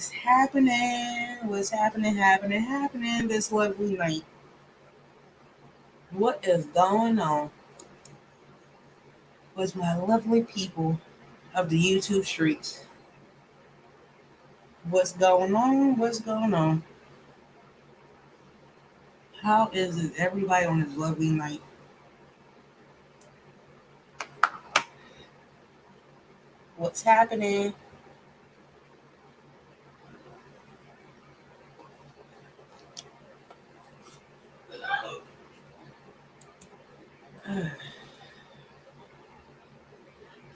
What's happening? What's happening this lovely night? What is going on with my lovely people of the YouTube streets? What's going on? What's going on? How is it everybody on this lovely night? What's happening?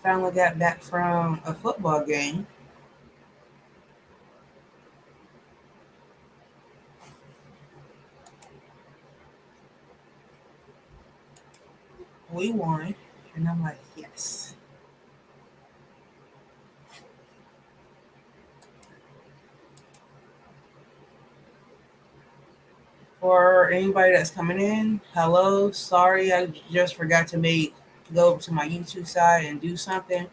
Finally got back from a football game. We won. And I'm like, yes. For anybody that's coming in, hello. Sorry, I just forgot to go over to my YouTube side and do something.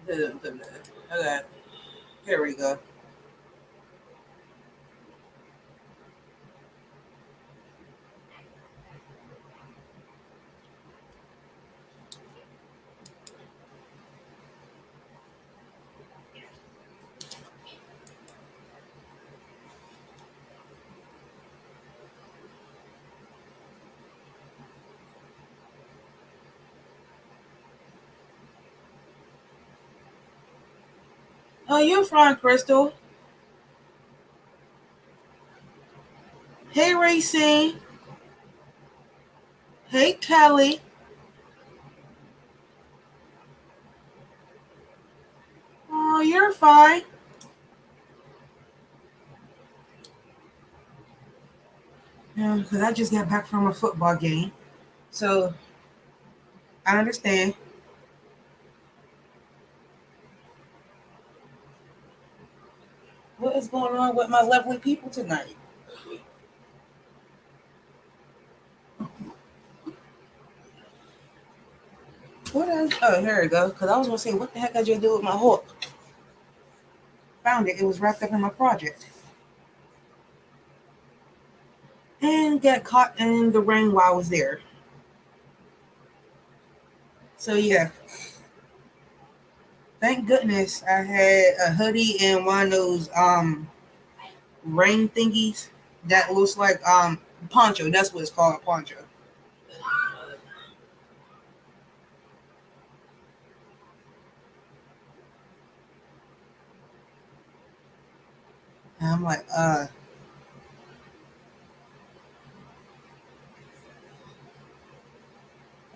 Okay, here we go. Oh, you're fine, Crystal. Hey, Racine. Hey, Kelly. Oh, you're fine. Yeah, because I just got back from a football game. So I understand. What is going on with my lovely people tonight? What else? Oh, here we go. Because I was going to say, what the heck did you do with my hook? Found it. It was wrapped up in my project. And got caught in the rain while I was there. So, yeah. Thank goodness I had a hoodie and one of those rain thingies that looks like poncho. That's what it's called, poncho. And I'm like,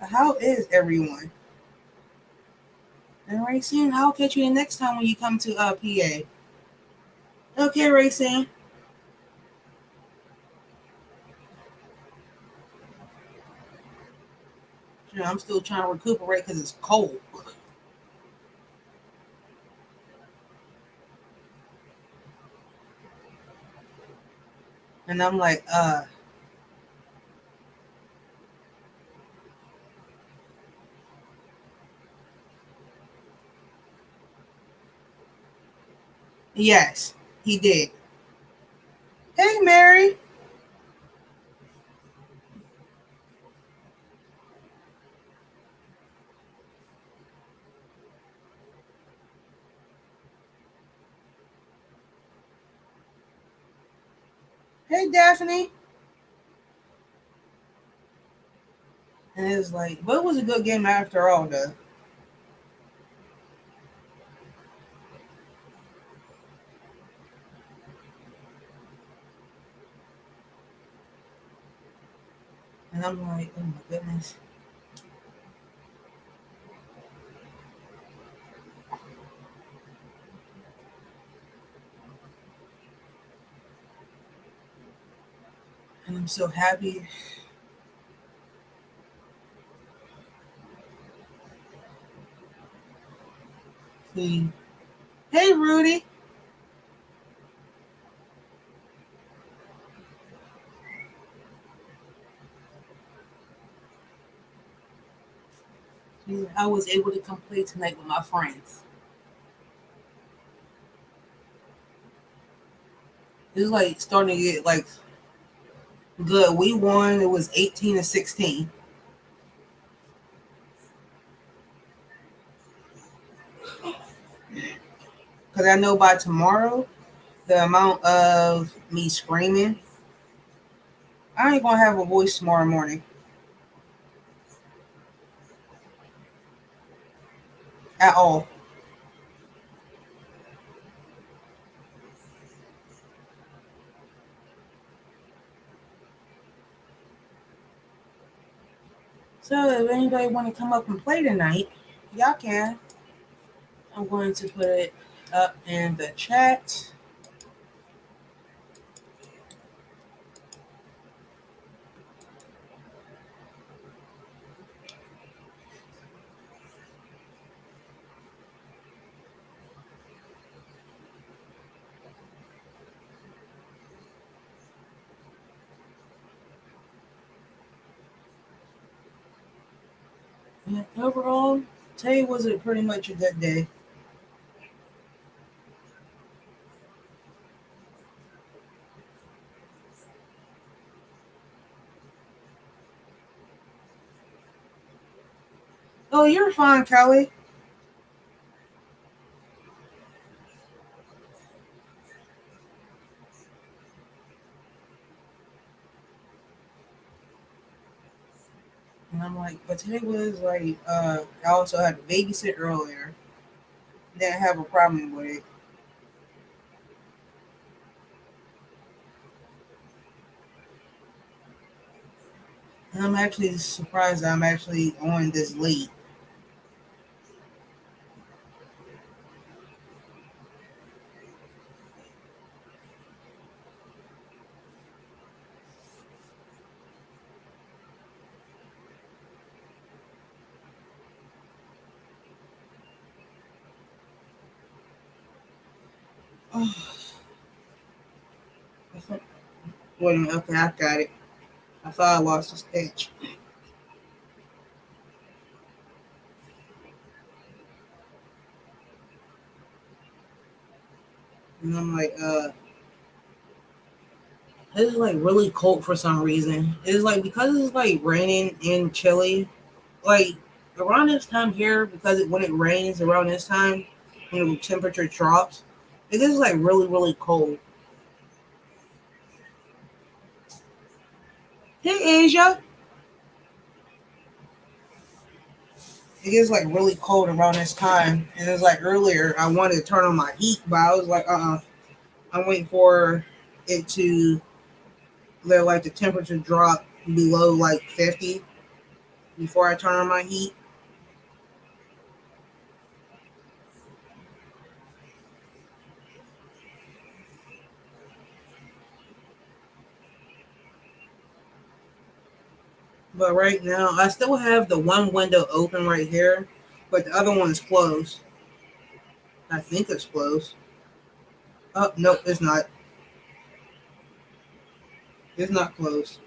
how is everyone? And Racine, I'll catch you the next time when you come to PA. Okay, Racine. You know, I'm still trying to recuperate because it's cold. And I'm like, yes, he did. Hey, Mary. Hey, Daphne. And it was like, but it was a good game after all, though. And I'm like, oh my goodness. And I'm so happy. See. Hey, Rudy. I was able to come play tonight with my friends. It's like starting to get like good. We won. It was 18-16. Because I know by tomorrow, the amount of me screaming, I ain't gonna have a voice tomorrow morning at all. So if anybody want to come up and play tonight, y'all can. I'm going to put it up in the chat. And overall, today was a pretty much a good day. Oh, you're fine, Kelly. And I'm like, but today was like, I also had to babysit earlier. Didn't have a problem with it. And I'm actually surprised I'm actually on this late. Wait a minute, okay, I got it. I thought I lost the sketch. And I'm like, it's like really cold for some reason. It's like because it's like raining in Chile, like around this time here, because when it rains around this time, when the temperature drops, it gets like really, really cold. Hey Asia. It gets like really cold around this time. And it's like earlier I wanted to turn on my heat, but I was like, I'm waiting for it to let like the temperature drop below like 50 before I turn on my heat. But right now, I still have the one window open right here, but the other one is closed. I think it's closed. Oh, nope, it's not. It's not closed.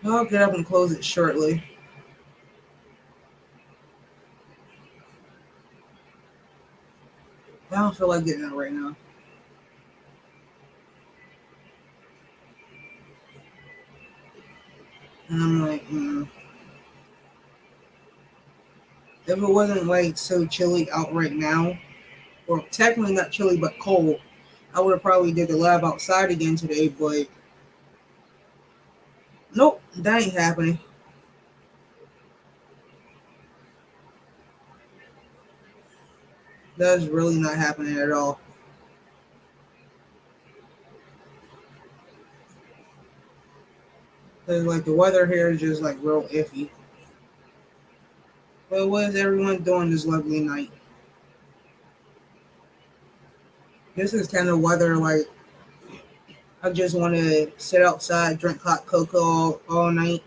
I'll get up and close it shortly. I don't feel like getting up right now. And I'm like, if it wasn't like so chilly out right now, or technically not chilly but cold, I would have probably did the lab outside again today. But nope, that ain't happening. That's really not happening at all. 'Cause, like, the weather here is just like real iffy. But what is everyone doing this lovely night? This is kind of weather like I just want to sit outside, drink hot cocoa all night.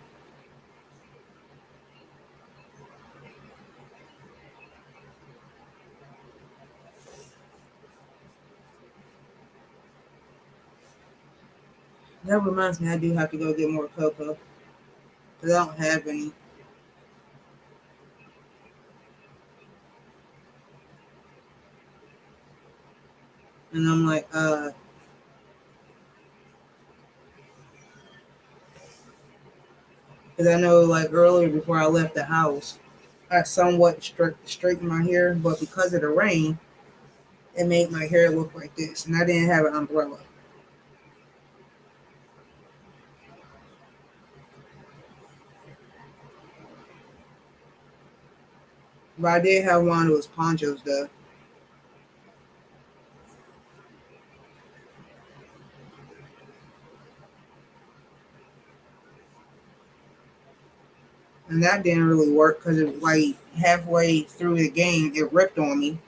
That reminds me, I do have to go get more cocoa because I don't have any. And I'm like, because I know like earlier before I left the house, I somewhat straightened my hair, but because of the rain, it made my hair look like this, and I didn't have an umbrella. But I did have one of those ponchos though, and that didn't really work because it like halfway through the game, it ripped on me.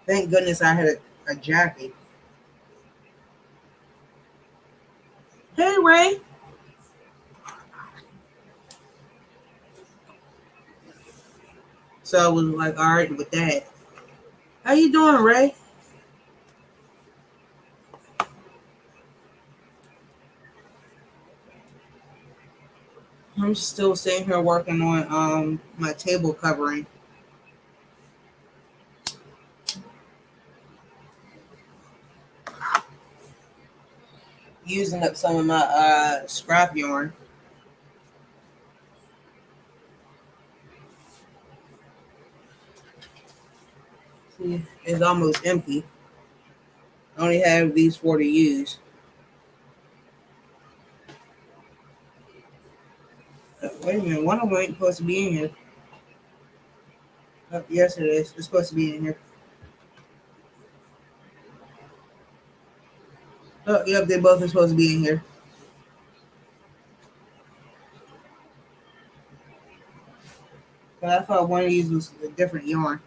Thank goodness I had a jacket. Hey Ray, so I was like, all right with that. How you doing, Ray? I'm still sitting here working on my table covering, using up some of my scrap yarn. See, it's almost empty. I only have these four to use. Wait a minute, one of them ain't supposed to be in here. Yes, it is. It's supposed to be in here. Yep, they both are supposed to be in here. But I thought one of these was a different yarn.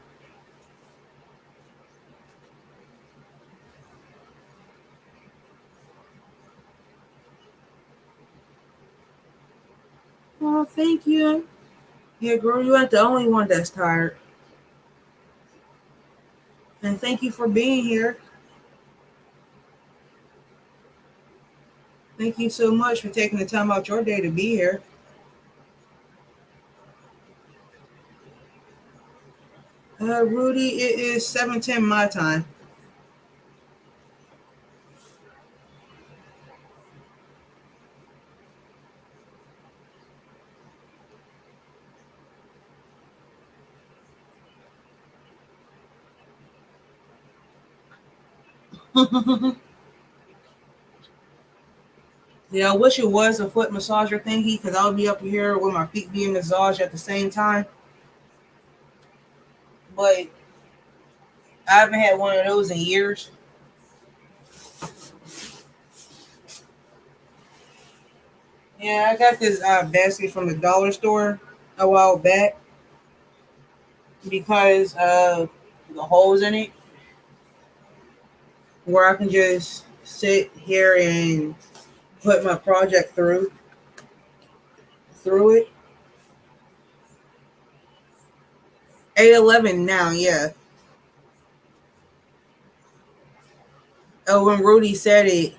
Oh, thank you. Yeah, girl, you ain't the only one that's tired. And thank you for being here. Thank you so much for taking the time out your day to be here. Rudy, it is 7:10 my time. Yeah, I wish it was a foot massager thingy because I would be up here with my feet being massaged at the same time. But I haven't had one of those in years. Yeah, I got this basket from the dollar store a while back because of the holes in it, where I can just sit here and put my project through it. 811 now, yeah. Oh, when Rudy said it,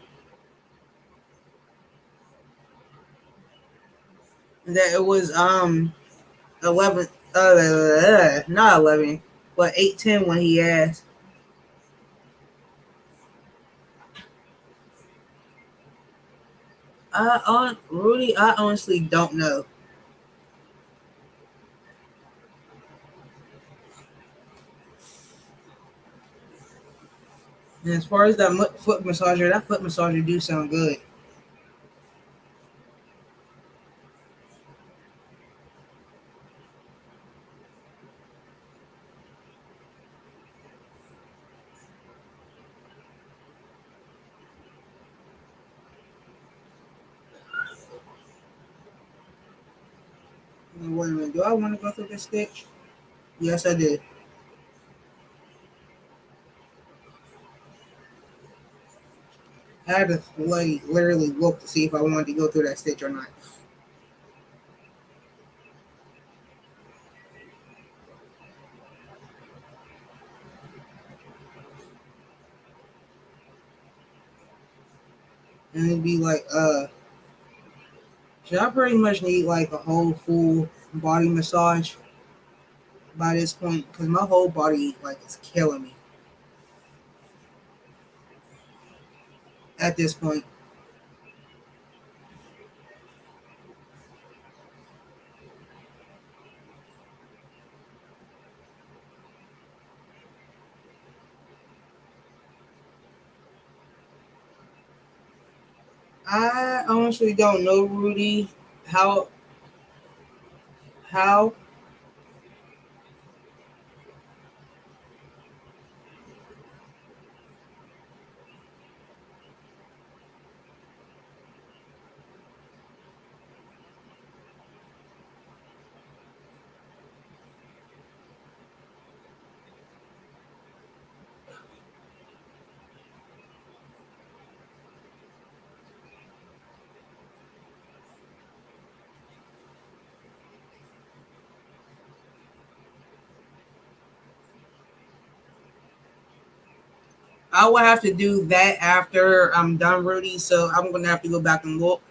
that it was 11, not 11, but 8:10 when he asked. Rudy, I honestly don't know. And as far as that foot massager do sound good. Wait a minute, do I want to go through this stitch? Yes, I did. I had to like literally look to see if I wanted to go through that stitch or not. And it'd be like, should I pretty much need like a whole full body massage by this point? Because my whole body like is killing me at this point. I honestly don't know, Rudy, how how I will have to do that after I'm done, Rudy. So I'm gonna have to go back and look.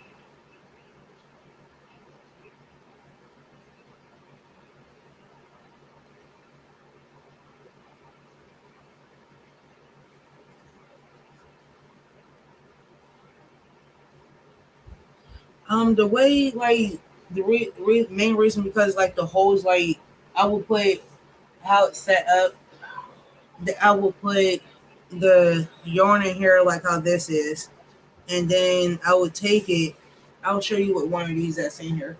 The way like main reason because like the holes like I will put how it's set up. I will put the yarn in here like how this is, and then I would take it. I'll show you what one of these that's in here,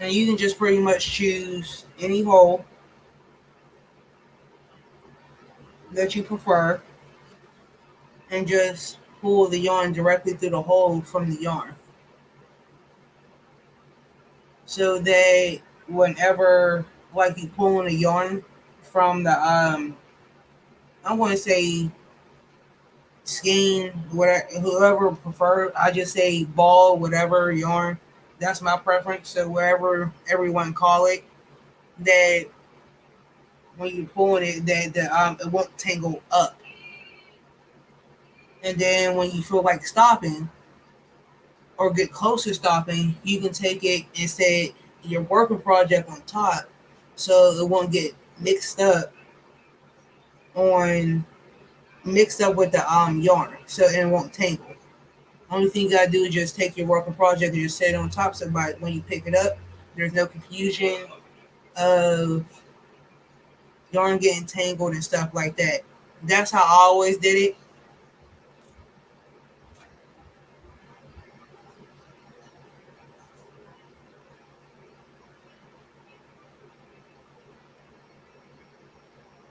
and you can just pretty much choose any hole that you prefer, and just pull the yarn directly through the hole from the yarn, so that whenever like you pulling the yarn from the I want to say skein, whatever whoever prefer. I just say ball, whatever yarn. That's my preference. So wherever everyone call it, that when you're pulling it, that it won't tangle up. And then when you feel like stopping or get close to stopping, you can take it and set your working project on top, so it won't get mixed up on mixed up with the yarn, so it won't tangle. Only thing you gotta do is just take your working project and just set it on top so by when you pick it up, there's no confusion of yarn getting tangled and stuff like that. That's how I always did it.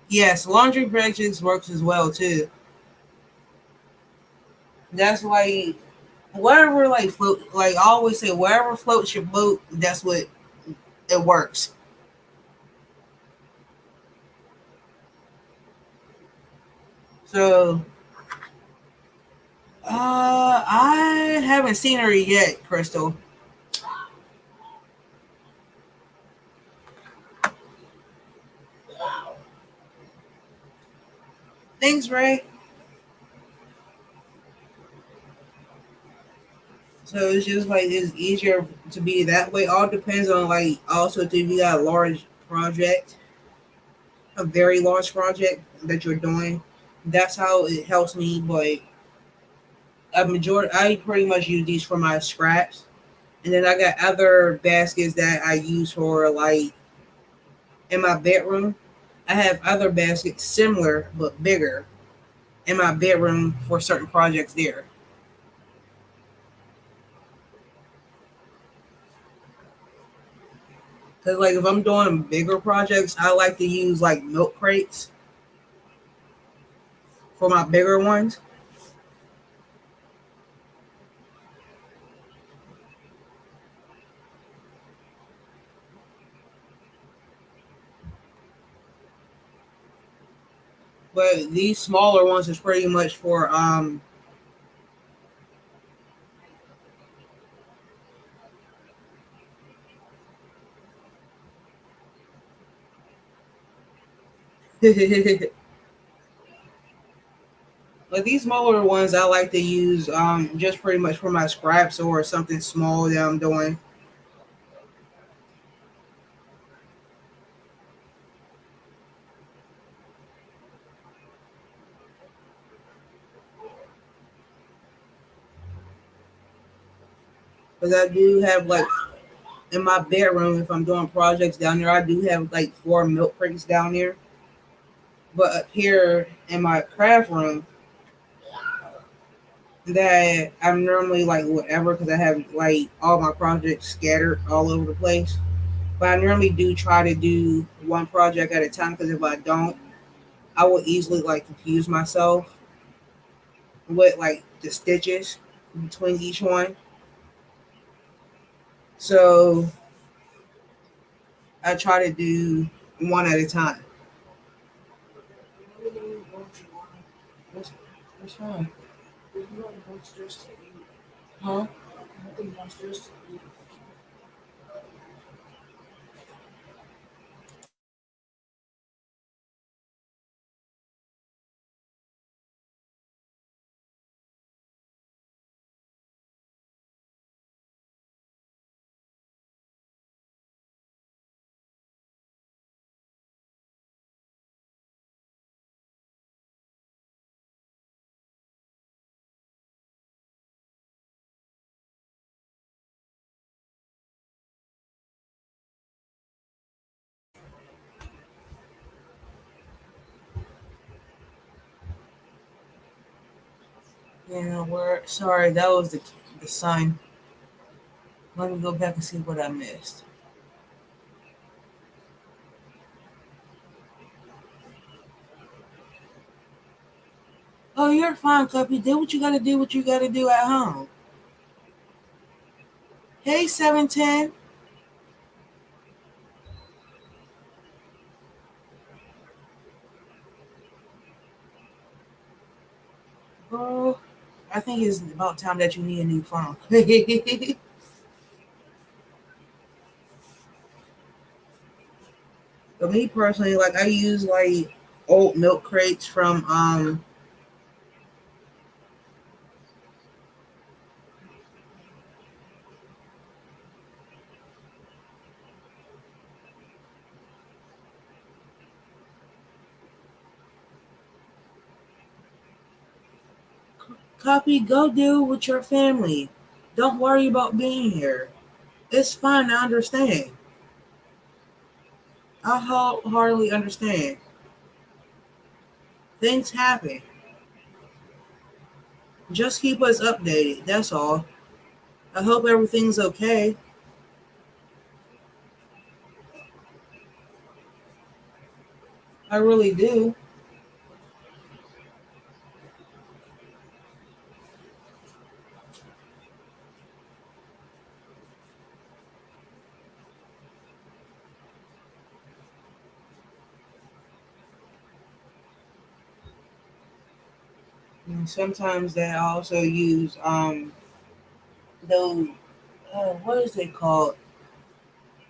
Yes, laundry projects works as well too. That's like whatever like float like I always say wherever floats your boat, that's what it works. So I haven't seen her yet, Crystal. Thanks, Ray. So it's just like it's easier to be that way. All depends on like also if you got a large project, a very large project that you're doing. That's how it helps me. But a majority, I pretty much use these for my scraps, and then I got other baskets that I use for like in my bedroom. I have other baskets similar but bigger in my bedroom for certain projects there. Cause like if I'm doing bigger projects, I like to use like milk crates for my bigger ones. But these smaller ones is pretty much for but these smaller ones I like to use just pretty much for my scraps or something small that I'm doing. Because I do have like in my bedroom, if I'm doing projects down there, I do have like four milk crates down there. But up here in my craft room, that I'm normally like whatever because I have like all my projects scattered all over the place. But I normally do try to do one project at a time because if I don't, I will easily like confuse myself with like the stitches between each one. So I try to do one at a time. What's, what's wrong? Huh? Yeah, we're sorry. That was the sign. Let me go back and see what I missed. Oh, you're fine, Cuppy. Do what you gotta do. What you gotta do at home. Hey, 710. Bro, I think it's about time that you need a new phone. But me personally, like I use like old milk crates from Copy, go deal with your family. Don't worry about being here. It's fine, I understand. I wholeheartedly understand. Things happen. Just keep us updated, that's all. I hope everything's okay. I really do. And sometimes they also use those what is it called?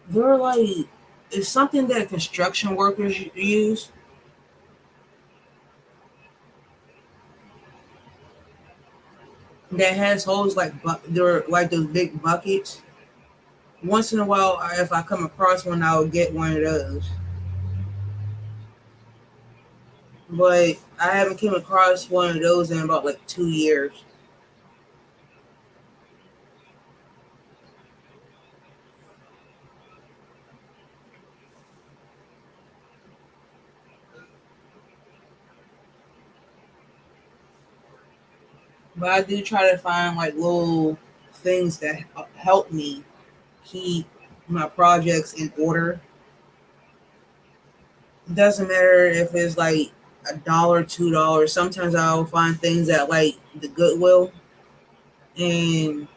They're like it's something that construction workers use that has holes like they're like those big buckets. Once in a while, if I come across one, I'll get one of those. But I haven't came across one of those in about like 2 years. But I do try to find like little things that help me keep my projects in order. It doesn't matter if it's like $1, $2. Sometimes I'll find things at like the Goodwill and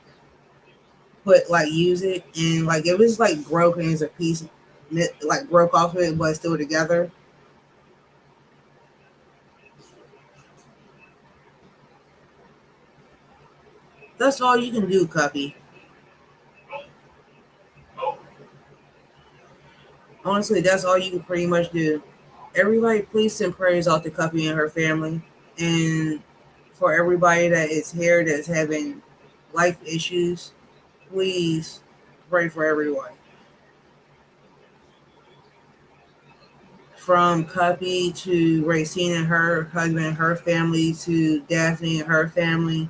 put like use it and like if it's like broken as a piece like broke off of it but it's still together. That's all you can do, Cuppy. Honestly, that's all you can pretty much do. Everybody, please send prayers out to Cuppy and her family. And for everybody that is here that's having life issues, please pray for everyone. From Cuppy to Racine and her husband and her family to Daphne and her family,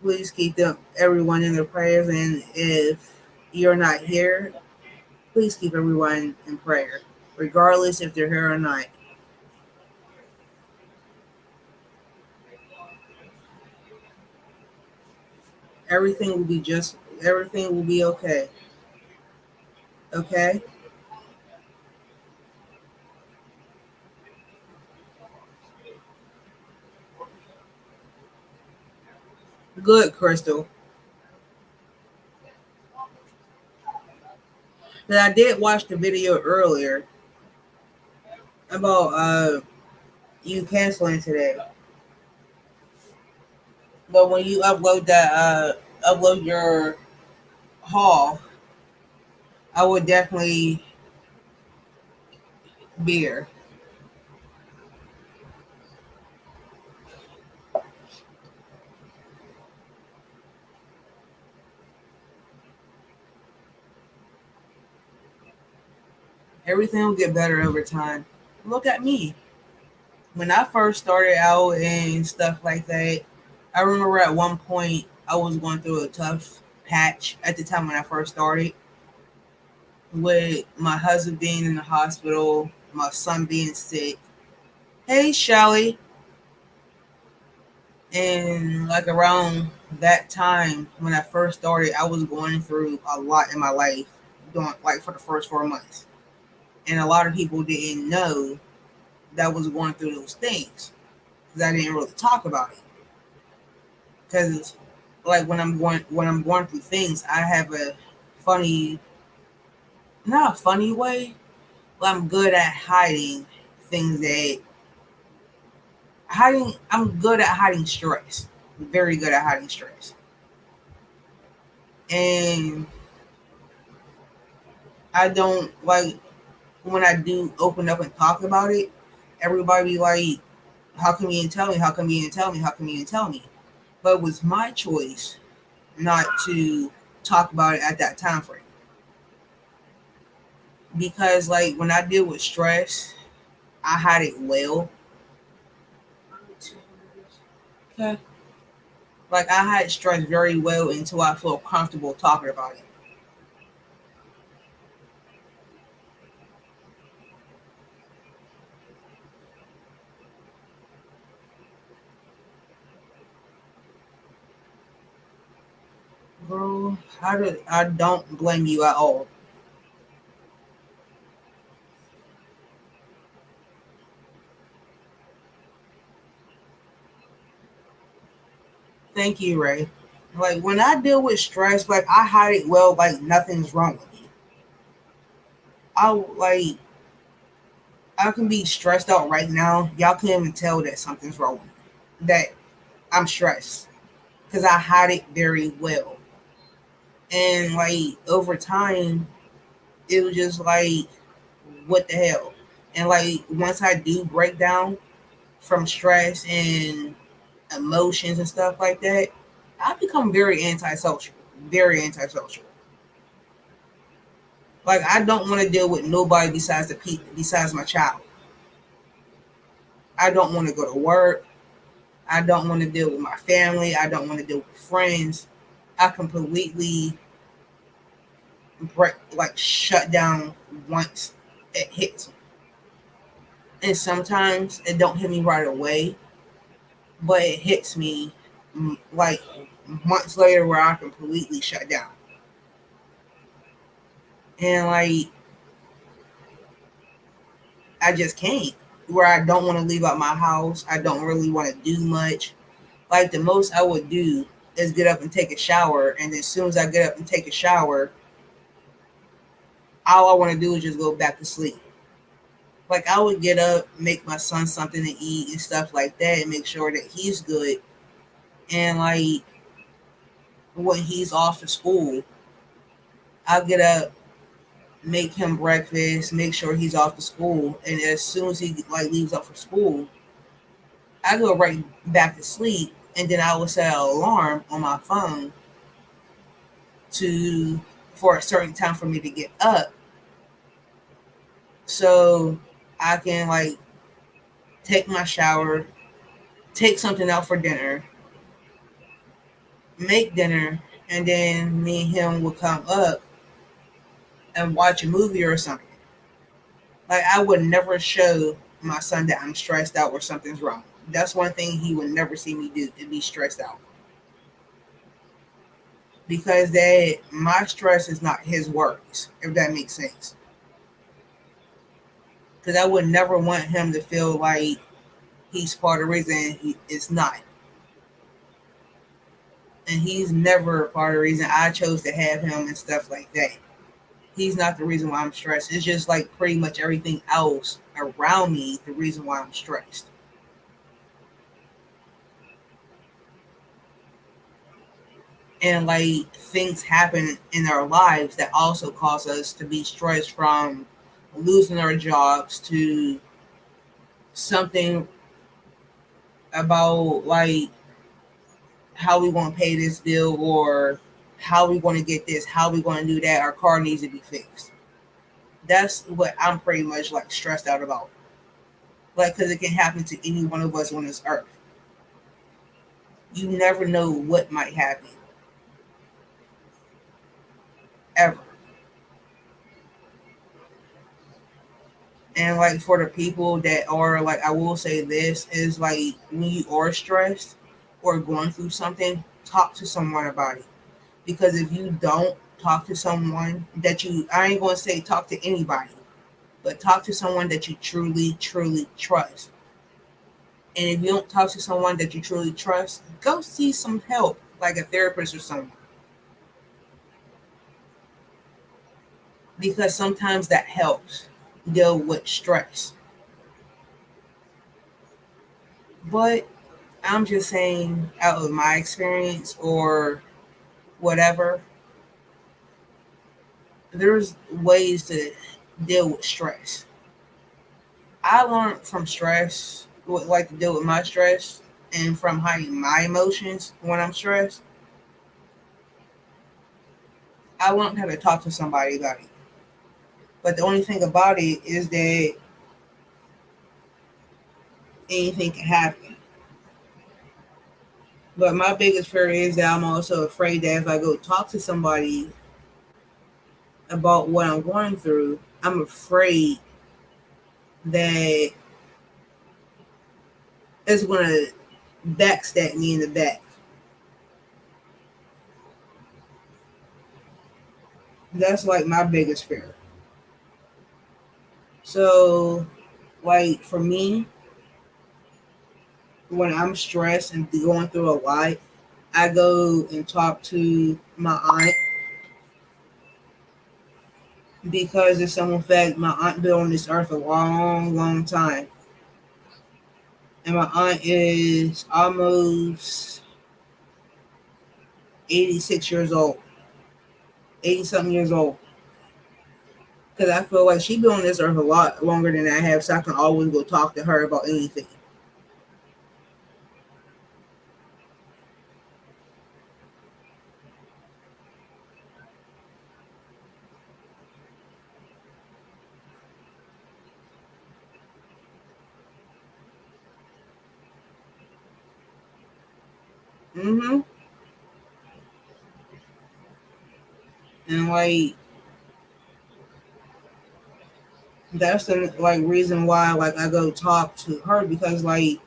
please keep them everyone in their prayers. And if you're not here, please keep everyone in prayer, regardless if they're here or not. Everything will be just everything will be okay. Okay? Good, Crystal. But I did watch the video earlier about you canceling today. But when you upload your haul, I would definitely be here. Everything will get better over time. Look at me. When I first started out and stuff like that, I remember at one point I was going through a tough patch at the time when I first started, with my husband being in the hospital, my son being sick. Hey, Shelly. And like around that time when I first started, I was going through a lot in my life, doing like for the first 4 months. And a lot of people didn't know that I was going through those things because I didn't really talk about it. Because like when I'm going through things, I have a funny, not a funny way, but I'm good at hiding things that hiding. I'm good at hiding stress. Very good at hiding stress. And I don't like when I do open up and talk about it, everybody be like, how come you didn't tell me? How come you didn't tell me? How come you didn't tell me? But it was my choice not to talk about it at that time frame. Because like when I deal with stress, I hide it well. Okay. Like I hide stress very well until I feel comfortable talking about it. Bro, I don't blame you at all. Thank you, Ray. Like when I deal with stress, like I hide it well, like nothing's wrong with me. I like I can be stressed out right now. Y'all can't even tell that something's wrong with me. That I'm stressed because I hide it very well. And like over time, it was just like, what the hell? And like once I do break down from stress and emotions and stuff like that, I become very antisocial. Very antisocial. Like I don't want to deal with nobody besides besides my child. I don't want to go to work. I don't want to deal with my family. I don't want to deal with friends. I completely break, like shut down once it hits me. And sometimes it don't hit me right away, but it hits me like months later where I completely shut down. And like I just can't. Where I don't want to leave out my house. I don't really want to do much. Like the most I would do is get up and take a shower, and then as soon as I get up and take a shower, all I want to do is just go back to sleep. Like I would get up, make my son something to eat and stuff like that, and make sure that he's good. And like when he's off to school, I'll get up, make him breakfast, make sure he's off to school, and as soon as he like leaves up for school, I go right back to sleep, and then I will set an alarm on my phone to for a certain time for me to get up, so I can like take my shower, take something out for dinner, make dinner, and then me and him will come up and watch a movie or something. Like I would never show my son that I'm stressed out or something's wrong. That's one thing he would never see me do is be stressed out. Because that my stress is not his worries, if that makes sense. Because I would never want him to feel like he's part of the reason he is not. And he's never part of the reason I chose to have him and stuff like that. He's not the reason why I'm stressed. It's just like pretty much everything else around me, the reason why I'm stressed. And like things happen in our lives that also cause us to be stressed, from losing our jobs to something about like how we want to pay this bill, or how we want to get this, how we want to do that. Our car needs to be fixed. That's what I'm pretty much like stressed out about. Like, because it can happen to any one of us on this earth. You never know what might happen, ever. And like for the people that are like, I will say this is like when you are stressed or going through something, talk to someone about it. Because if you don't talk to someone that you, I ain't gonna say talk to anybody, but talk to someone that you truly, truly trust. And if you don't talk to someone that you truly trust, go see some help, like a therapist or someone. Because sometimes that helps deal with stress. But I'm just saying, out of my experience or whatever, there's ways to deal with stress. I learned from stress, what like to deal with my stress, and from hiding my emotions when I'm stressed. I learned how to talk to somebody about it. But the only thing about it is that anything can happen. But my biggest fear is that I'm also afraid that if I go talk to somebody about what I'm going through, I'm afraid that it's going to backstab me in the back. That's like my biggest fear. So, like for me, when I'm stressed and going through a lot, I go and talk to my aunt, because it's some fact my aunt been on this earth a long, long time. And my aunt is almost 86 years old, 80 something years old. Because I feel like she been on this earth a lot longer than I have, so I can always go talk to her about anything. Mm-hmm. And like that's the like reason why like I go talk to her, because like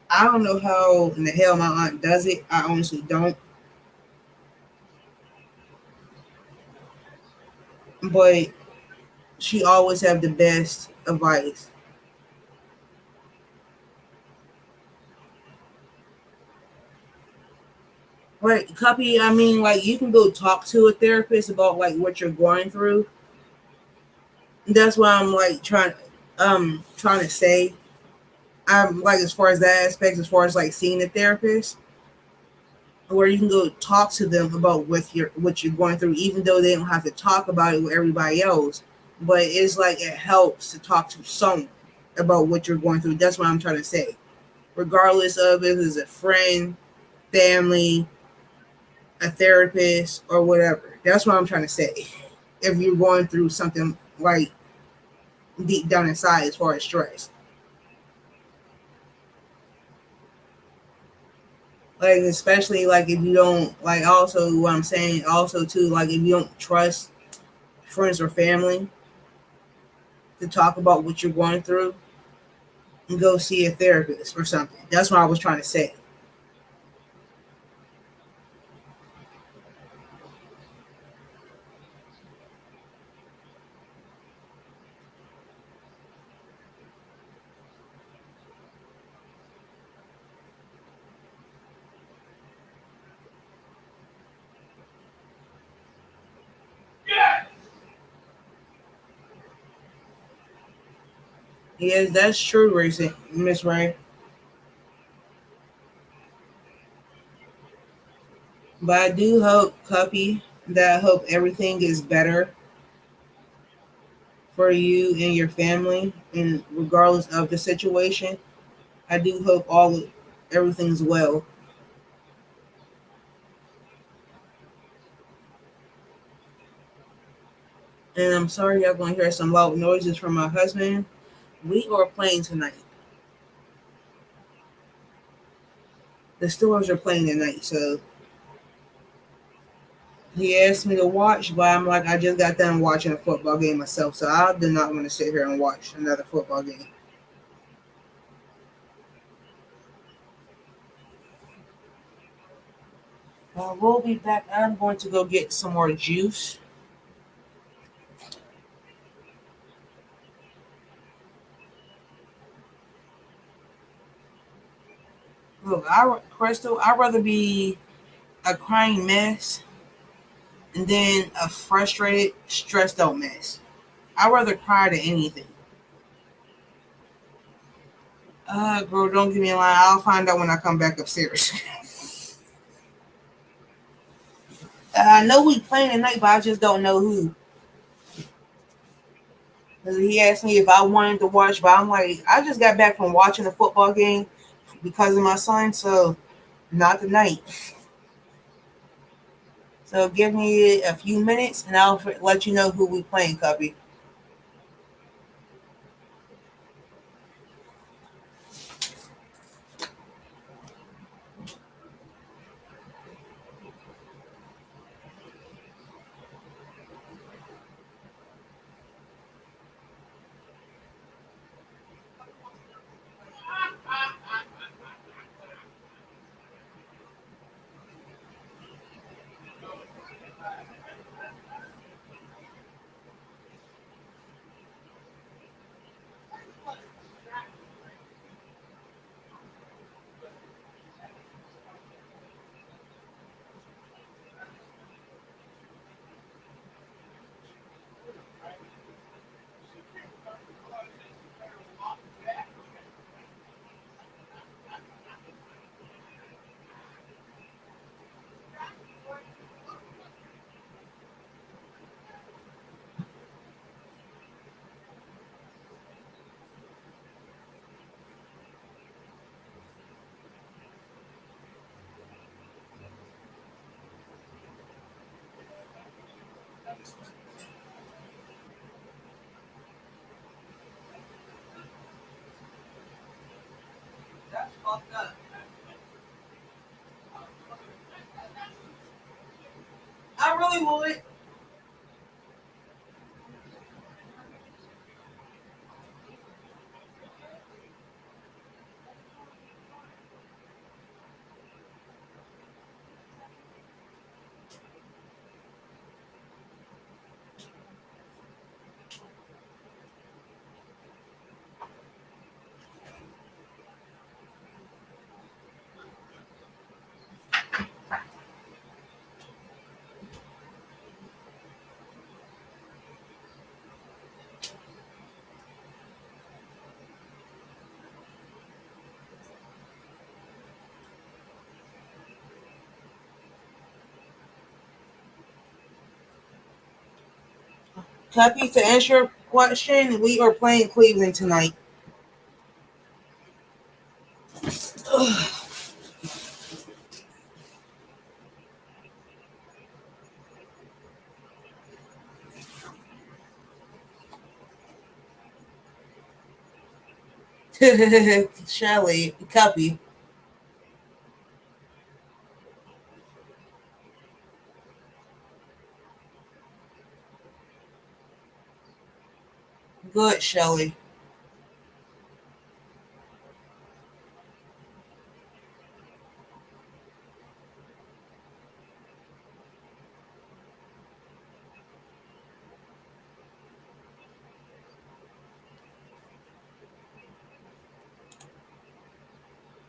I don't know how in the hell my aunt does it. I honestly don't. But she always have the best advice. Right, copy. I mean, like you can go talk to a therapist about like what you're going through. That's why I'm like trying to say. I'm like, as far as that aspect, as far as like seeing a therapist, where you can go talk to them about what you're going through, even though they don't have to talk about it with everybody else. But it's like it helps to talk to someone about what you're going through. That's what I'm trying to say. Regardless of if it's a friend, family, a therapist, or whatever. That's what I'm trying to say. If you're going through something like deep down inside as far as stress. Like, especially like if you don't, like, also what I'm saying also too, like if you don't trust friends or family to talk about what you're going through, and go see a therapist or something. That's what I was trying to say. Yes, that's true, Racing Miss Ray. But I do hope, Cuppy, that I hope everything is better for you and your family, and regardless of the situation, I do hope everything's well. And I'm sorry y'all gonna hear some loud noises from my husband. We are playing tonight. The Steelers are playing tonight, so he asked me to watch, but I'm like, I just got done watching a football game myself, so I do not want to sit here and watch another football game. We'll be back. I'm going to go get some more juice. Look, Crystal, I'd rather be a crying mess and then a frustrated, stressed out mess. I'd rather cry than anything. Girl, don't give me a line. I'll find out when I come back upstairs. I know we playing tonight, but I just don't know who. He asked me if I wanted to watch, but I'm like, I just got back from watching the football game because of my son, so not tonight. So give me a few minutes, and I'll let you know who we playing, Cubby. That's fucked up. I really would. Happy to answer your question. We are playing Cleveland tonight. Shelly, copy. Good, Shelly.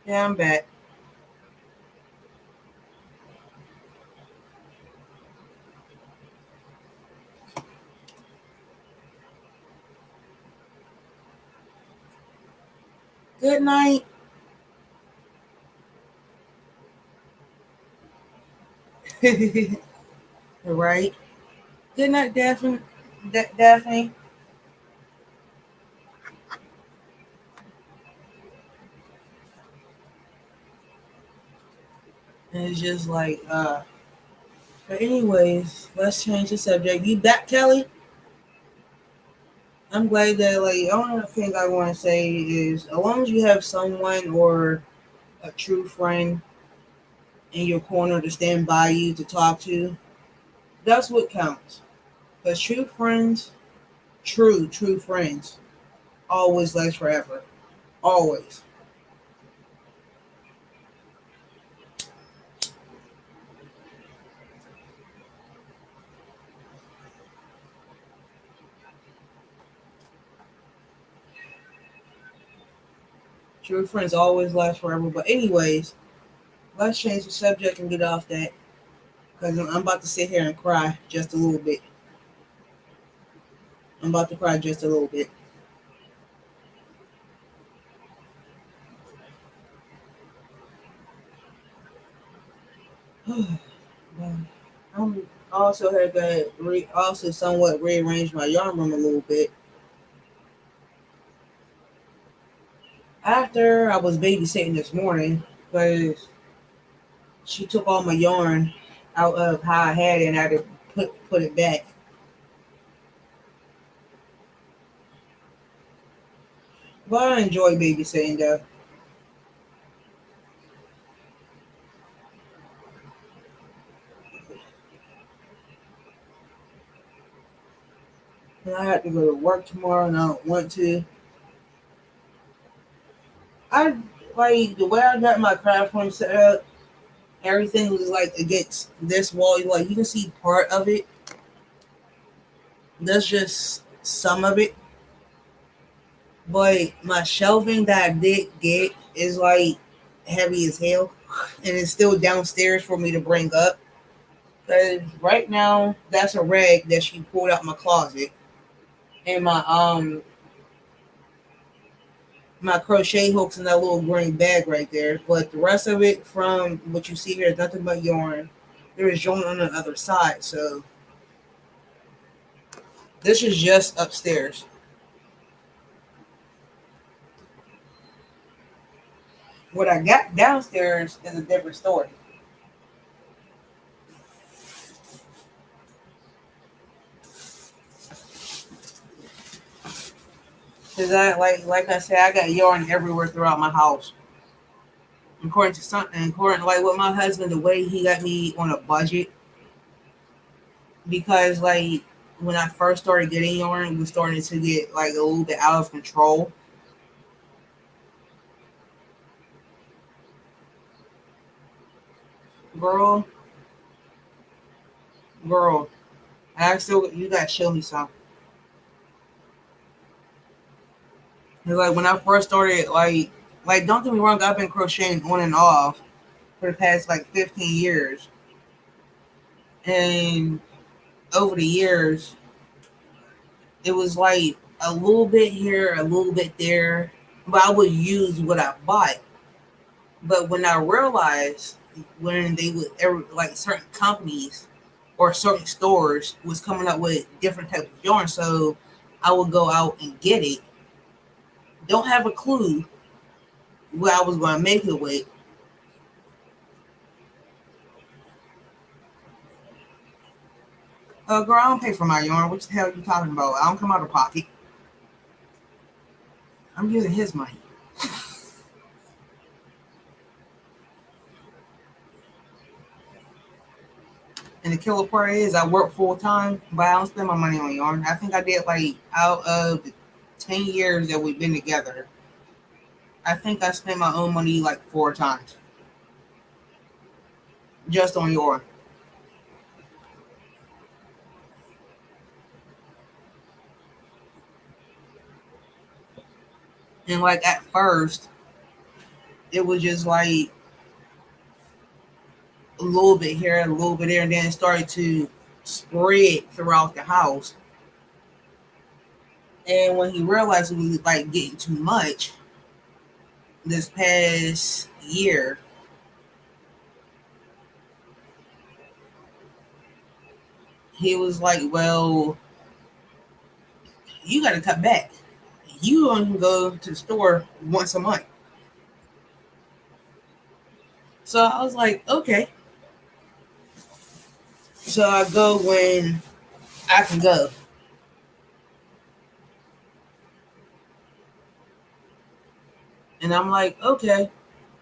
Yeah, I'm back. Good night. Right. Good night, Daphne. Daphne. And it's just like, but anyways, let's change the subject. You back, Kelly? I'm glad that, like, the only thing I want to say is, as long as you have someone or a true friend in your corner to stand by you to talk to, that's what counts. Because true friends, true friends, always last forever. Always. True friends always last forever. But anyways, let's change the subject and get off that. Because I'm about to sit here and cry just a little bit. I'm about to cry just a little bit. I'm also had to also somewhat rearrange my yarn room a little bit. After I was babysitting this morning, because she took all my yarn out of how I had it and I had to put it back. But I enjoy babysitting though. And I had to go to work tomorrow and I don't want to. I like the way I got my craft room set up, everything was like against this wall. Like you can see part of it. That's just some of it. But my shelving that I did get is like heavy as hell. And it's still downstairs for me to bring up. Cause right now that's a rag that she pulled out my closet. And my crochet hooks in that little green bag right there. But the rest of it from what you see here is nothing but yarn. There is yarn on the other side. So this is just upstairs. What I got downstairs is a different story. Cause I like I said, I got yarn everywhere throughout my house. According to something, according like with my husband, the way he got me on a budget, because like when I first started getting yarn, it was starting to get like a little bit out of control. Girl, girl, I still you gotta show me something. 'Cause, like when I first started, like don't get me wrong, I've been crocheting on and off for the past like 15 years, and over the years, it was like a little bit here, a little bit there, but I would use what I bought. But when I realized when they would like certain companies or certain stores was coming up with different types of yarn. So I would go out and get it. Don't have a clue what I was going to make it with. Girl, I don't pay for my yarn. What the hell are you talking about? I don't come out of pocket. I'm using his money. And the killer part is I work full time, but I don't spend my money on yarn. I think I did like out of the 10 years that we've been together, I think I spent my own money like 4 times just on yarn. And like at first, it was just like a little bit here, a little bit there, and then it started to spread throughout the house. And when he realized it was like getting too much this past year, he was like, well, you got to cut back. You only go to the store once a month. So I was like, okay. So I go when I can go. And I'm like, okay.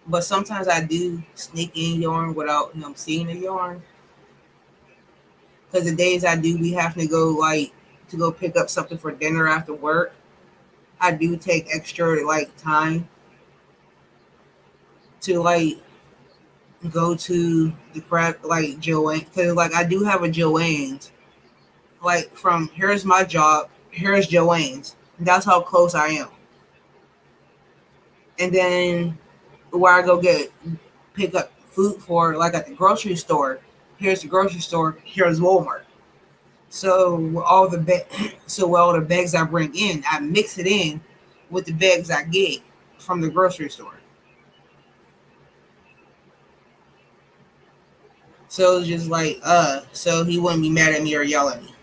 But sometimes I do sneak in yarn without him seeing the yarn. Because the days I do, we have to go like to go pick up something for dinner after work. I do take extra like time to like go to the craft like Joanne, because like I do have a Joanne's. Like from here's my job, here's Joanne's. That's how close I am. And then where I go get pick up food for, like at the grocery store. Here's the grocery store. Here's Walmart. So so all the bags I bring in, I mix it in with the bags I get from the grocery store. So it's just like, so he wouldn't be mad at me or yell at me.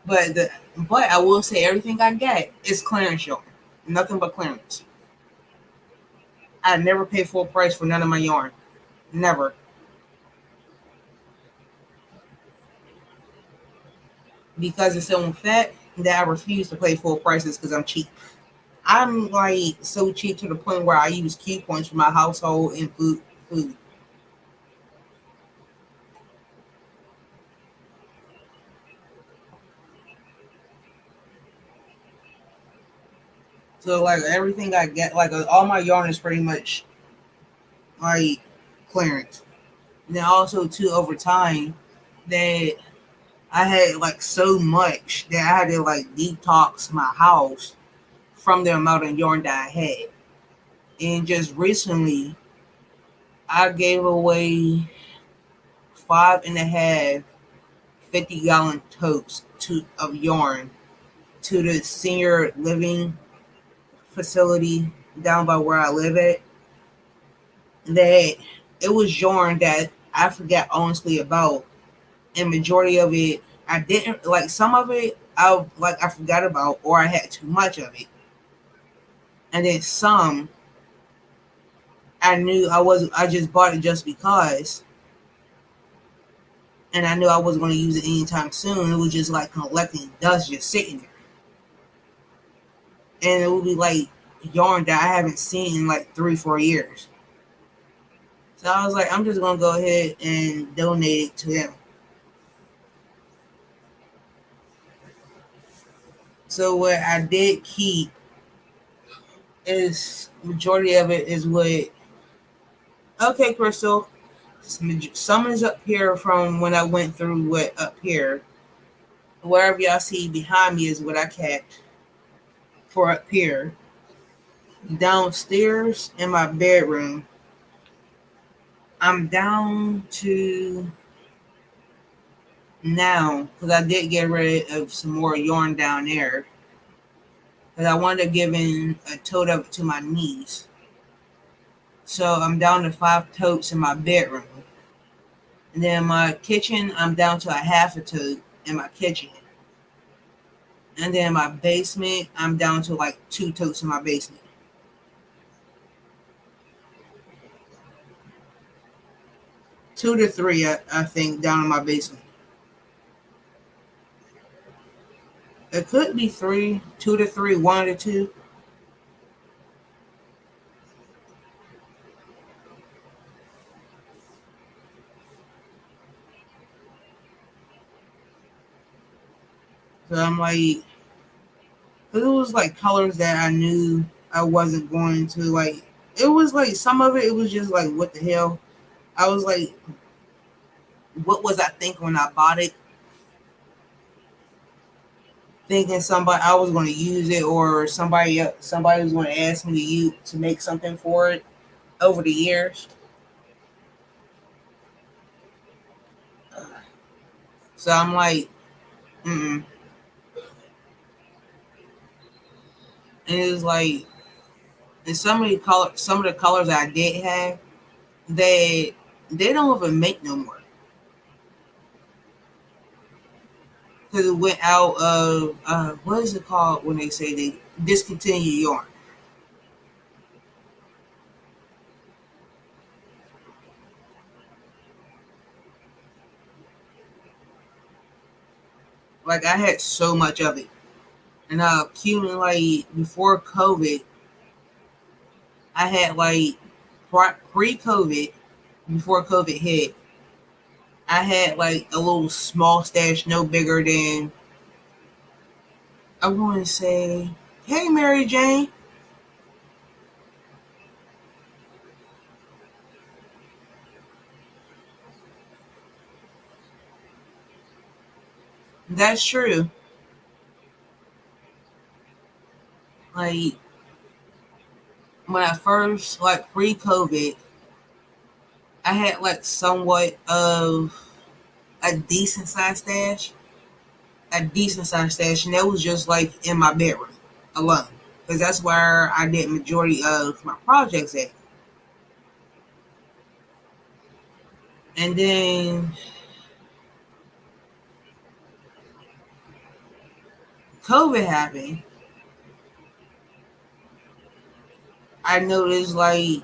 But I will say everything I get is clearance yarn. Nothing but clearance. I never pay full price for none of my yarn. Never. Because it's so fat that I refuse to pay full prices because I'm cheap. I'm like so cheap to the point where I use coupons for my household and food. So like everything I get, like all my yarn is pretty much like clearance. And then also too over time that I had like so much that I had to like detox my house from the amount of yarn that I had. And just recently I gave away 5.5 50-gallon totes of yarn to the senior living facility down by where I live at. That it was yarn that I forgot honestly about, and majority of it I didn't like. Some of it I forgot about, or I had too much of it, and then some I knew I was. I just bought it just because, and I knew I wasn't going to use it anytime soon. It was just like collecting dust, just sitting there, and it would be like yarn that I haven't seen in like 3-4 years. So I was like, I'm just gonna go ahead and donate it to him. So what I did keep is majority of it is what. Okay, Crystal. Some is up here from when I went through what up here. Wherever y'all see behind me is what I kept for up here. Downstairs in my bedroom, I'm down to now because I did get rid of some more yarn down there because I wanted to give in a tote of it to my niece. So I'm down to 5 totes in my bedroom. And then my kitchen, I'm down to a half a tote in my kitchen. And then my basement, I'm down to like 2 totes in my basement. 2 to 3, I think, down in my basement. It could be three, 2 to 3, 1 to 2. So I'm like, cause it was like colors that I knew I wasn't going to like. It was like some of it. It was just like, what the hell? I was like, what was I thinking when I bought it? Thinking somebody I was going to use it, or somebody was going to ask me to make something for it over the years. So I'm like, mm-mm. And it was like, and some of the colors I did have, they don't even make no more because it went out of what is it called when they say they discontinue yarn. Like I had so much of it, and I accumulated before COVID. I had like pre-COVID, before COVID hit. I had like a little small stash, no bigger than I want to say. Hey, Mary Jane, that's true. Like when I first like pre-COVID, I had like somewhat of a decent sized stash, and that was just like in my bedroom alone, because that's where I did majority of my projects at. And then COVID happened. I noticed like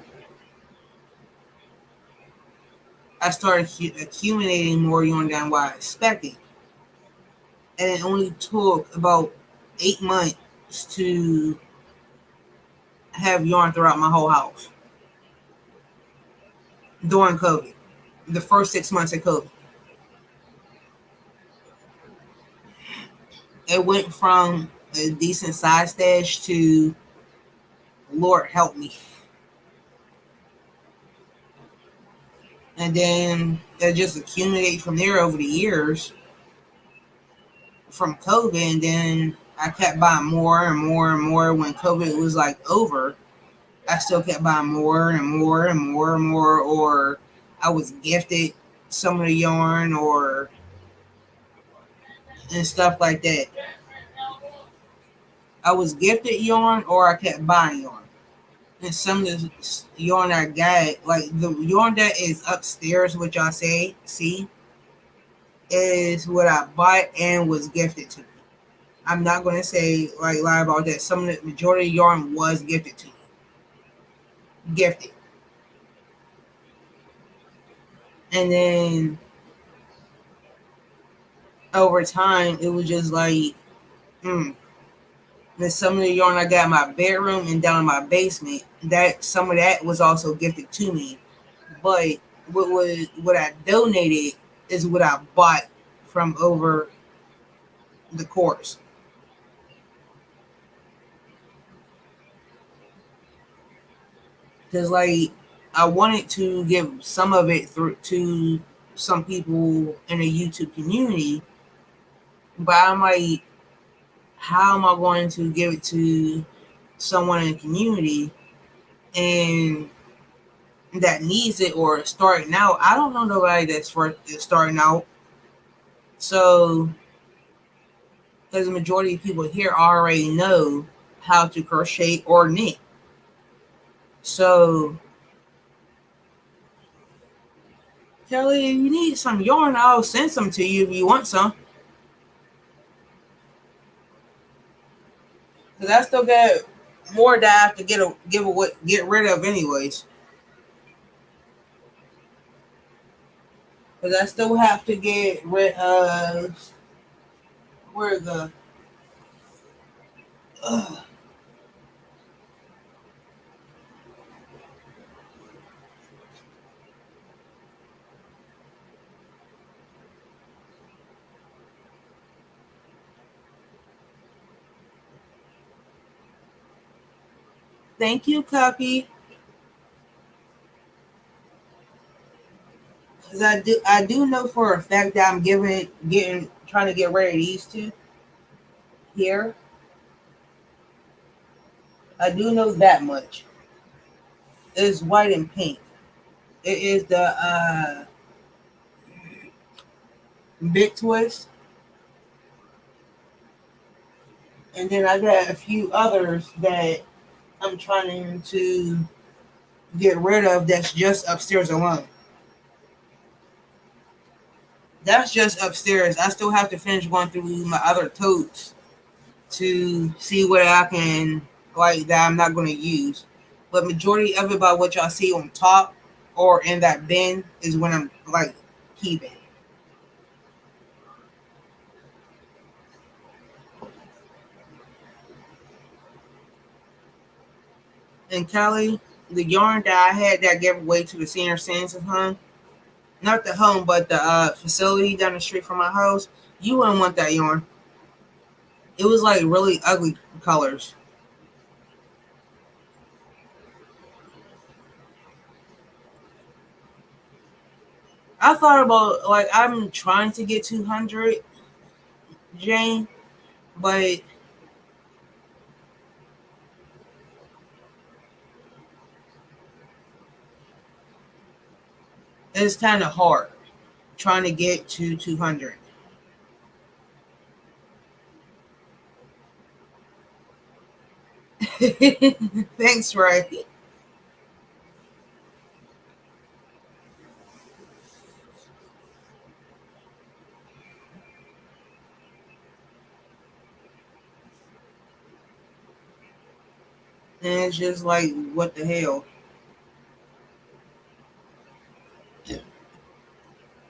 I started accumulating more yarn than what I expected, and it only took about 8 months to have yarn throughout my whole house during COVID. The first 6 months of COVID, it went from a decent size stash to Lord help me. And then it just accumulated from there over the years from COVID. And then I kept buying more and more and more. When COVID was like over, I still kept buying more and more and more and more. Or I was gifted some of the yarn or and stuff like that. I was gifted yarn or I kept buying yarn. And some of the yarn I got, like the yarn that is upstairs, which I see, is what I bought and was gifted to me. I'm not gonna say like lie about that. Some of the majority of yarn was gifted to me. Gifted. And then over time it was just like mm. Then some of the yarn I got in my bedroom and down in my basement, that some of that was also gifted to me. But what I donated is what I bought from over the course. Because like I wanted to give some of it through to some people in the YouTube community, but I'm like, how am I going to give it to someone in the community and that needs it or starting out? I don't know nobody that's starting out. So because the majority of people here already know how to crochet or knit. So Kelly, if you need some yarn, I'll send some to you if you want some. Cause I still got more that I have to get rid of anyways. Cause I still have to get rid of where the. Ugh. Thank you, Copy. Cause I do know for a fact that I'm getting trying to get rid of these two here. I do know that much. It's white and pink. It is the big twist, and then I got a few others that I'm trying to get rid of. That's just upstairs alone. That's just upstairs. I still have to finish going through my other totes to see what I can like that I'm not going to use. But majority of it, by what y'all see on top or in that bin, is when I'm like keeping. And Kelly, the yarn that I had that gave away to the senior citizens home, not the home, but the facility down the street from my house, you wouldn't want that yarn. It was like really ugly colors. I thought about like I'm trying to get 200, Jane, but it's kind of hard trying to get to 200. Thanks, Ray. And it's just like, what the hell?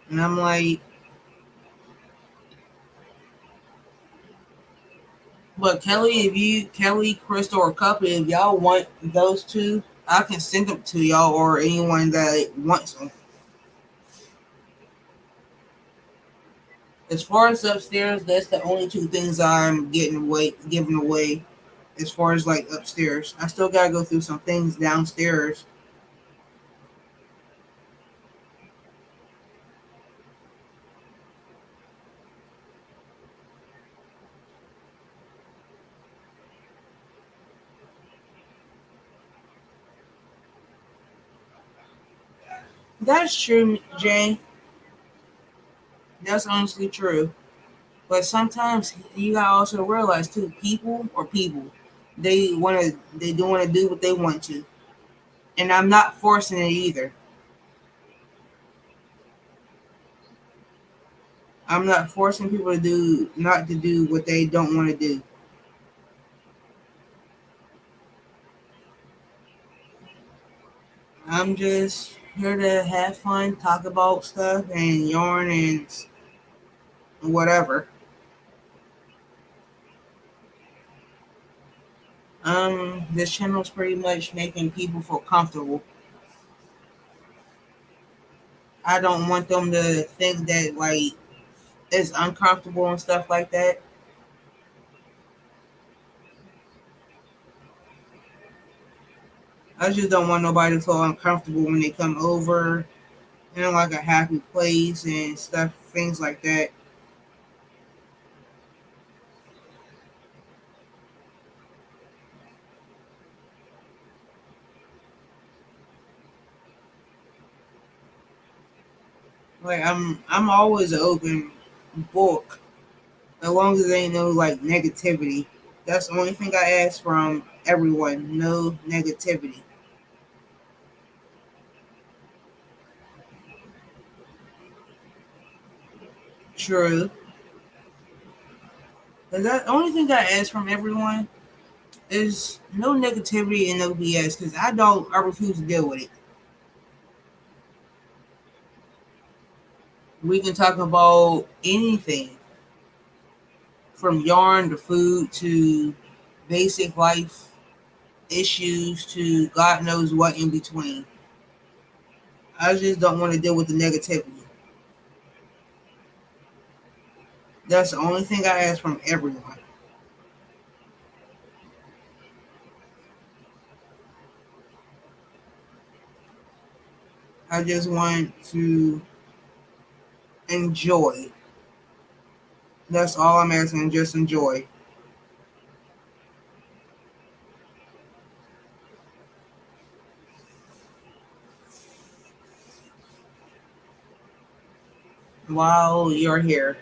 And I'm like, but Kelly, Kelly, Crystal, or Cup, if y'all want those two, I can send them to y'all or anyone that wants them. As far as upstairs, that's the only two things I'm giving away. As far as like upstairs, I still gotta go through some things downstairs. That's true, Jay. That's honestly true. But sometimes you gotta also realize too, people. They don't wanna do what they want to. And I'm not forcing it either. I'm not forcing people to do not to do what they don't want to do. I'm just here to have fun, talk about stuff and yarn and whatever. This channel is pretty much making people feel comfortable. I don't want them to think that like it's uncomfortable and stuff like that. I just don't want nobody to feel uncomfortable when they come over in like a happy place and stuff, things like that. Like I'm always an open book as long as there ain't no like negativity. That's the only thing I ask from everyone. No negativity. True. But the only thing I ask from everyone is no negativity and no BS because I refuse to deal with it. We can talk about anything from yarn to food to basic life issues to God knows what in between. I just don't want to deal with the negativity. That's the only thing I ask from everyone. I just want to enjoy. That's all I'm asking, just enjoy. While you're here.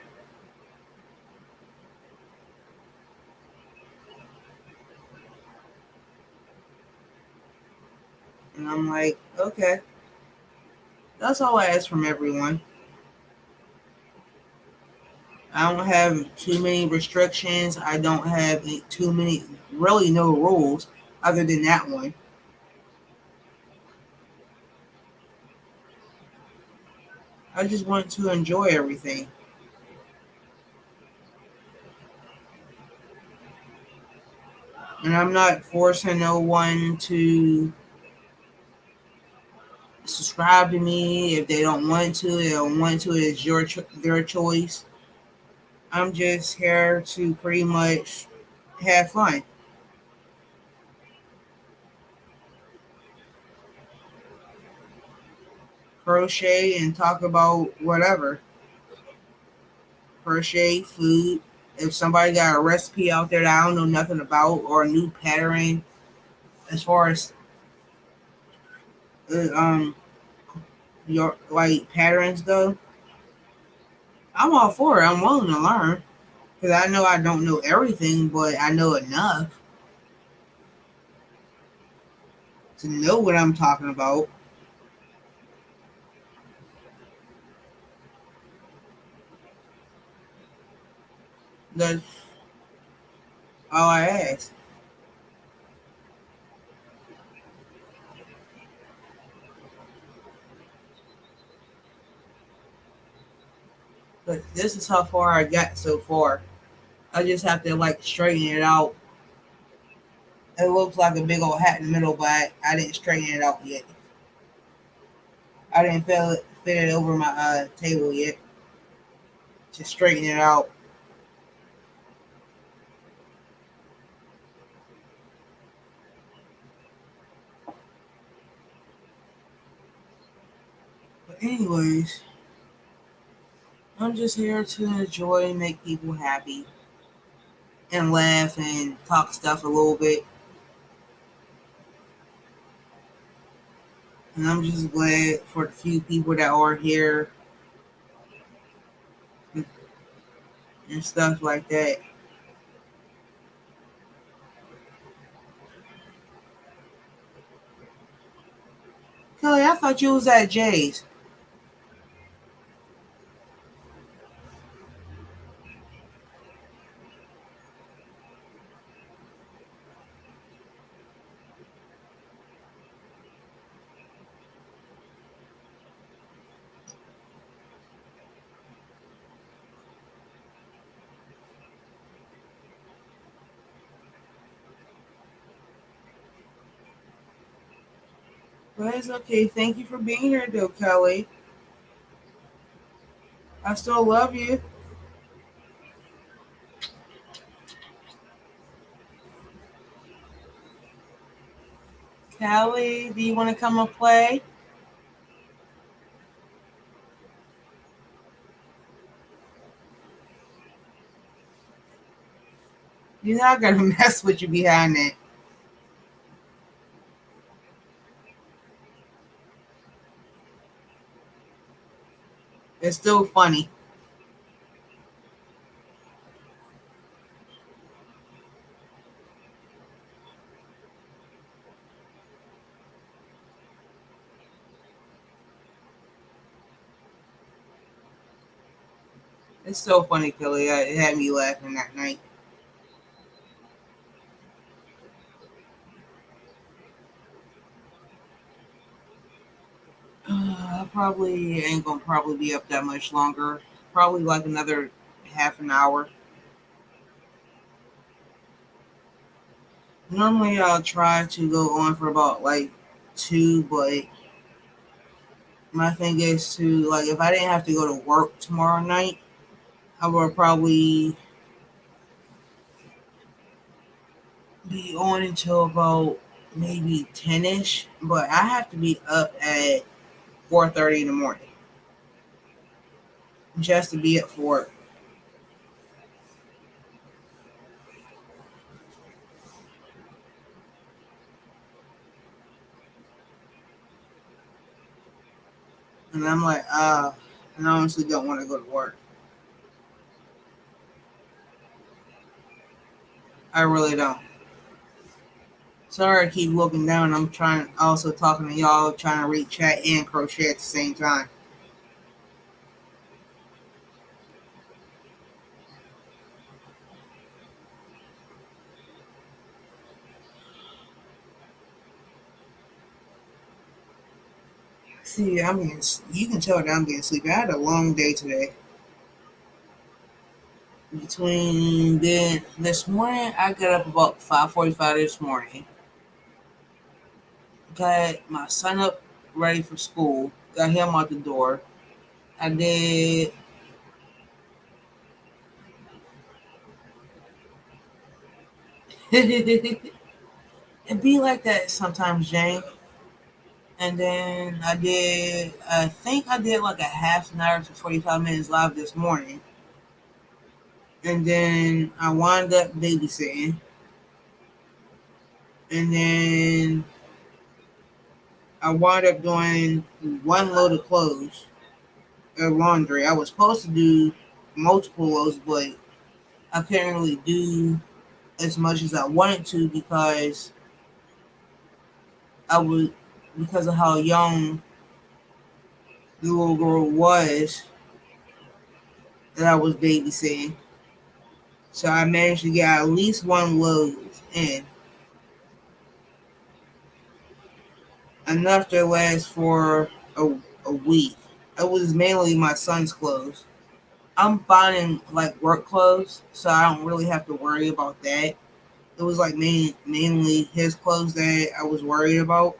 And I'm like, okay. That's all I ask from everyone. I don't have too many restrictions. I don't have too many, really no rules other than that one. I just want to enjoy everything. And I'm not forcing no one to subscribe to me. If they don't want to, they don't want to. It's their choice. I'm just here to pretty much have fun, crochet, and talk about whatever. Crochet, food. If somebody got a recipe out there that I don't know nothing about or a new pattern as far as uh, um your like patterns go, I'm all for it. I'm willing to learn because I know I don't know everything, but I know enough to know what I'm talking about. That's all I ask. But this is how far I got so far. I just have to like straighten it out. It looks like a big old hat in the middle, but I didn't straighten it out yet. I didn't fit it over my table yet. Just straighten it out. But anyways, I'm just here to enjoy and make people happy and laugh and talk stuff a little bit. And I'm just glad for the few people that are here and stuff like that. Kelly, I thought you was at Jay's. But it's okay. Thank you for being here, though, Kelly. I still love you. Kelly, do you want to come and play? You're not gonna mess with you behind that. It's still funny. It's so funny, Kelly. It had me laughing that night. I probably ain't gonna probably be up that much longer. Probably like another half an hour. Normally, I'll try to go on for about like two, but my thing is to like if I didn't have to go to work tomorrow night, I would probably be on until about maybe 10ish. But I have to be up at 4:30 in the morning just to be up for work. And I'm like, and I honestly don't want to go to work. I really don't. Sorry, I keep looking down. I'm trying, also talking to y'all, trying to read chat and crochet at the same time. See, you can tell that I'm getting sleepy. I had a long day today. Between then, this morning, I got up about 5:45 this morning. Got my son up ready for school. Got him out the door. I did. It be like that sometimes, Jane. And then I think I did like a half an hour to 45 minutes live this morning. And then I wound up babysitting. And then I wound up doing one load of clothes or laundry. I was supposed to do multiple loads, but I couldn't really do as much as I wanted to I was because of how young the little girl was that I was babysitting. So I managed to get at least one load in, enough to last for a week. It was mainly my son's clothes. I'm finding like work clothes, so I don't really have to worry about that. It was like mainly his clothes that I was worried about.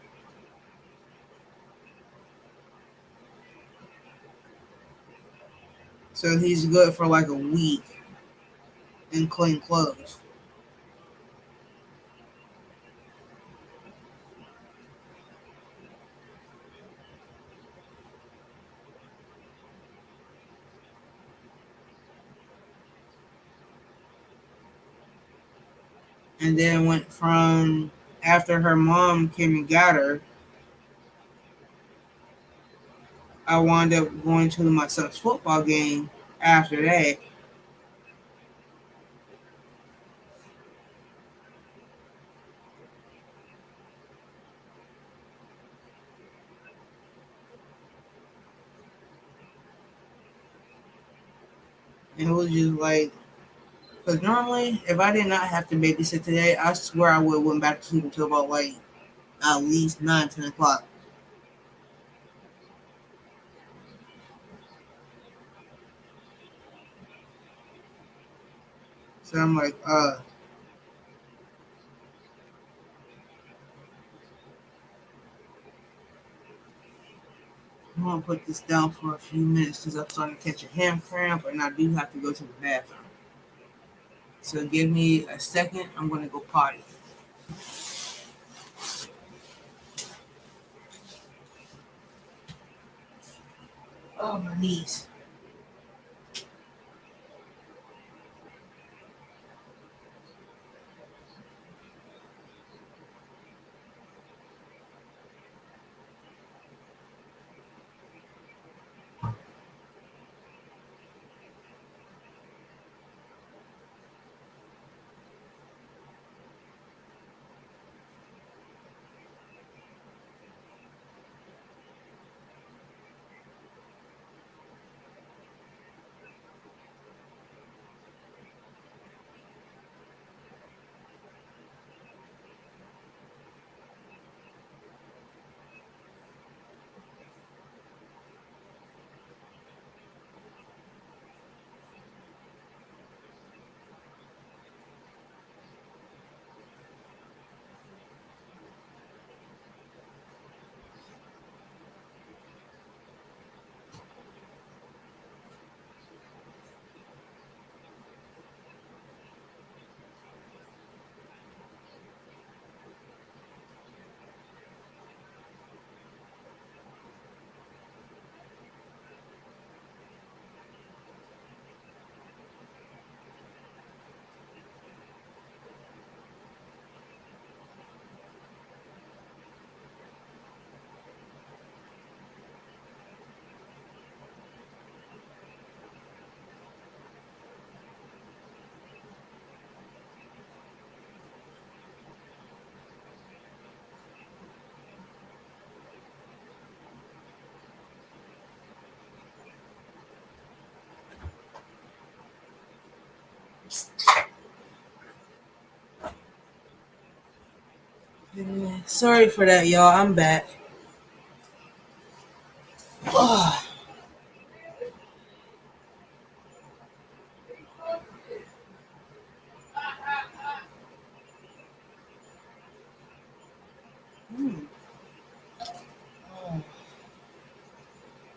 So he's good for like a week in clean clothes. And then went from after her mom came and got her, I wound up going to my son's football game after that. And it was just like, because normally, if I did not have to babysit today, I swear I would have went back to sleep until about like at least 9, 10 o'clock. So I'm like, I'm gonna put this down for a few minutes because I'm starting to catch a hand cramp and I do have to go to the bathroom. So give me a second. I'm gonna go potty. Oh, my knees. Yeah, sorry for that, y'all. I'm back. Ugh. Hmm. Oh.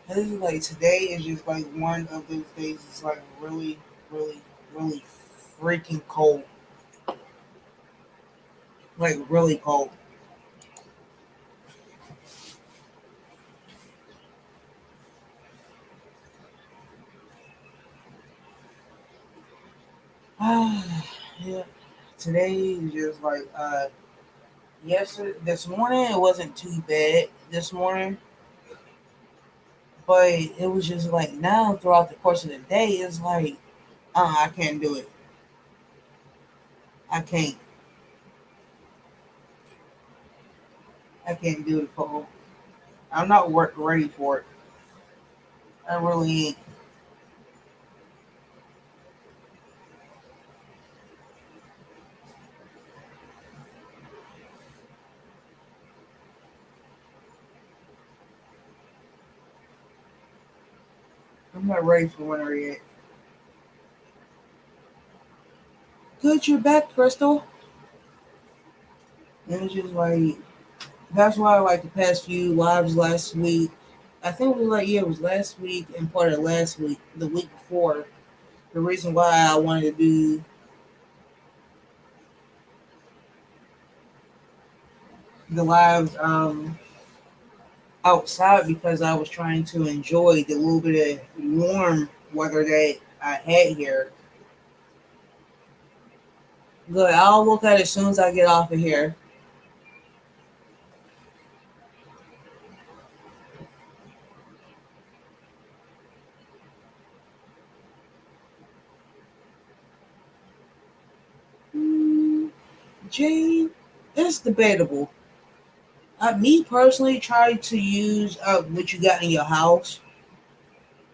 This is like today is just like one of those days. It's like really, really, really freaking cold. Like really cold. Yeah. Today is just like yesterday. This morning it wasn't too bad. This morning, but it was just like now throughout the course of the day, it's like I can't do it. I can't. I can't do it, cold. I'm not work ready for it. I really ain't. I'm not ready for winter yet. Good, you're back, Crystal. And it's just like that's why like the past few lives last week. I think it was like yeah, it was last week and part of last week, the week before. The reason why I wanted to do the lives outside because I was trying to enjoy the little bit of warm weather that I had here. Good, I'll look at it as soon as I get off of here. Hmm, Jane, it's debatable. Me personally, try to use what you got in your house.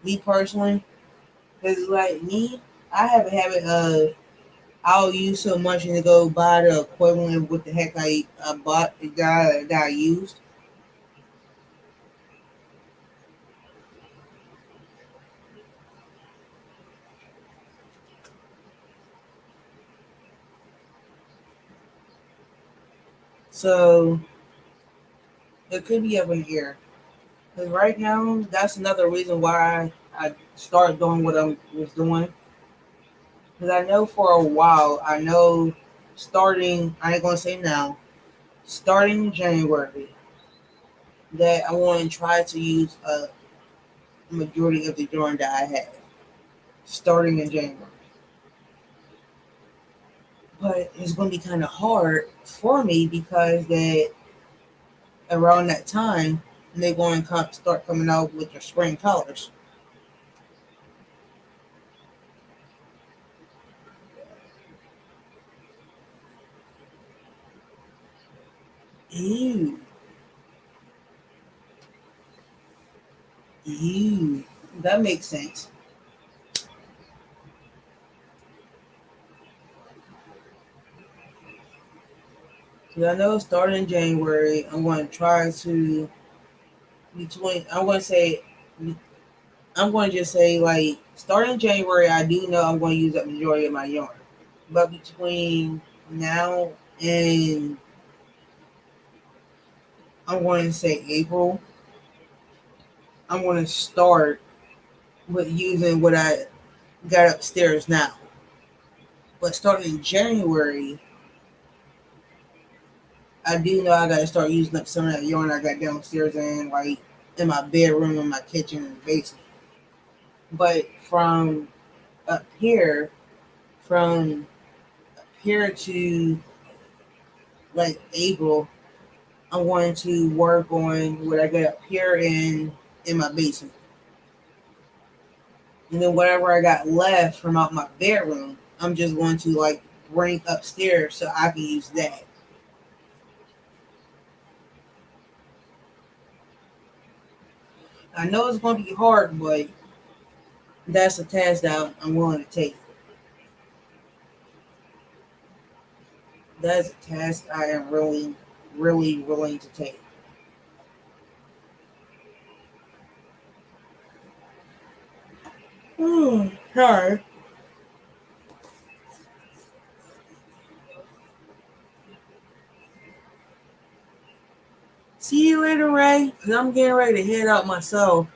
Me personally, because like me, I have a habit of I'll use so much and to go buy the equivalent of what the heck I bought that I used. So it could be up in the air. Because right now, that's another reason why I started doing what I was doing. Because I know for a while, I know starting, I ain't gonna say now, starting January, that I want to try to use a majority of the Jordan that I have, starting in January. But it's going to be kind of hard for me because that around that time, they're going to start coming out with their spring colors. Ew, ew. That makes sense. 'Cause I know starting in January, I'm going to try to between. I'm going to say I'm going to just say like starting January, I do know I'm going to use up majority of my yarn. But between now and I'm going to say April, I'm going to start with using what I got upstairs now. But starting in January, I do know I got to start using up some of that yarn I got downstairs and like in my bedroom, in my kitchen, and basement. But up here, from here to like April, I'm going to work on what I got up here in my basement. And then whatever I got left from out my bedroom, I'm just going to like bring upstairs so I can use that. I know it's going to be hard, but that's a task that I'm willing to take. That's a task I am really. really willing to take. Sorry. See you later, Ray. Cause I'm getting ready to head out myself.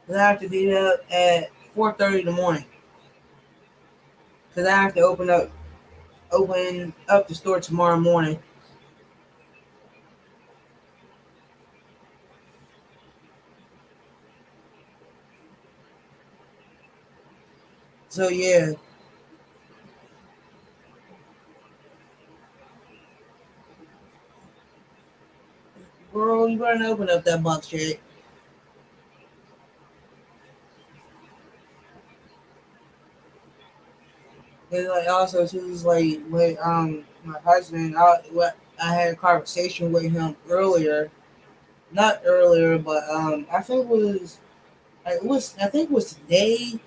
Cause I have to be up at 4:30 in the morning. Cause I have to open up the store tomorrow morning. So yeah, girl, you better open up that box, Jake. And like also too is like with my husband, I had a conversation with him earlier, not earlier, but I think I think it was today.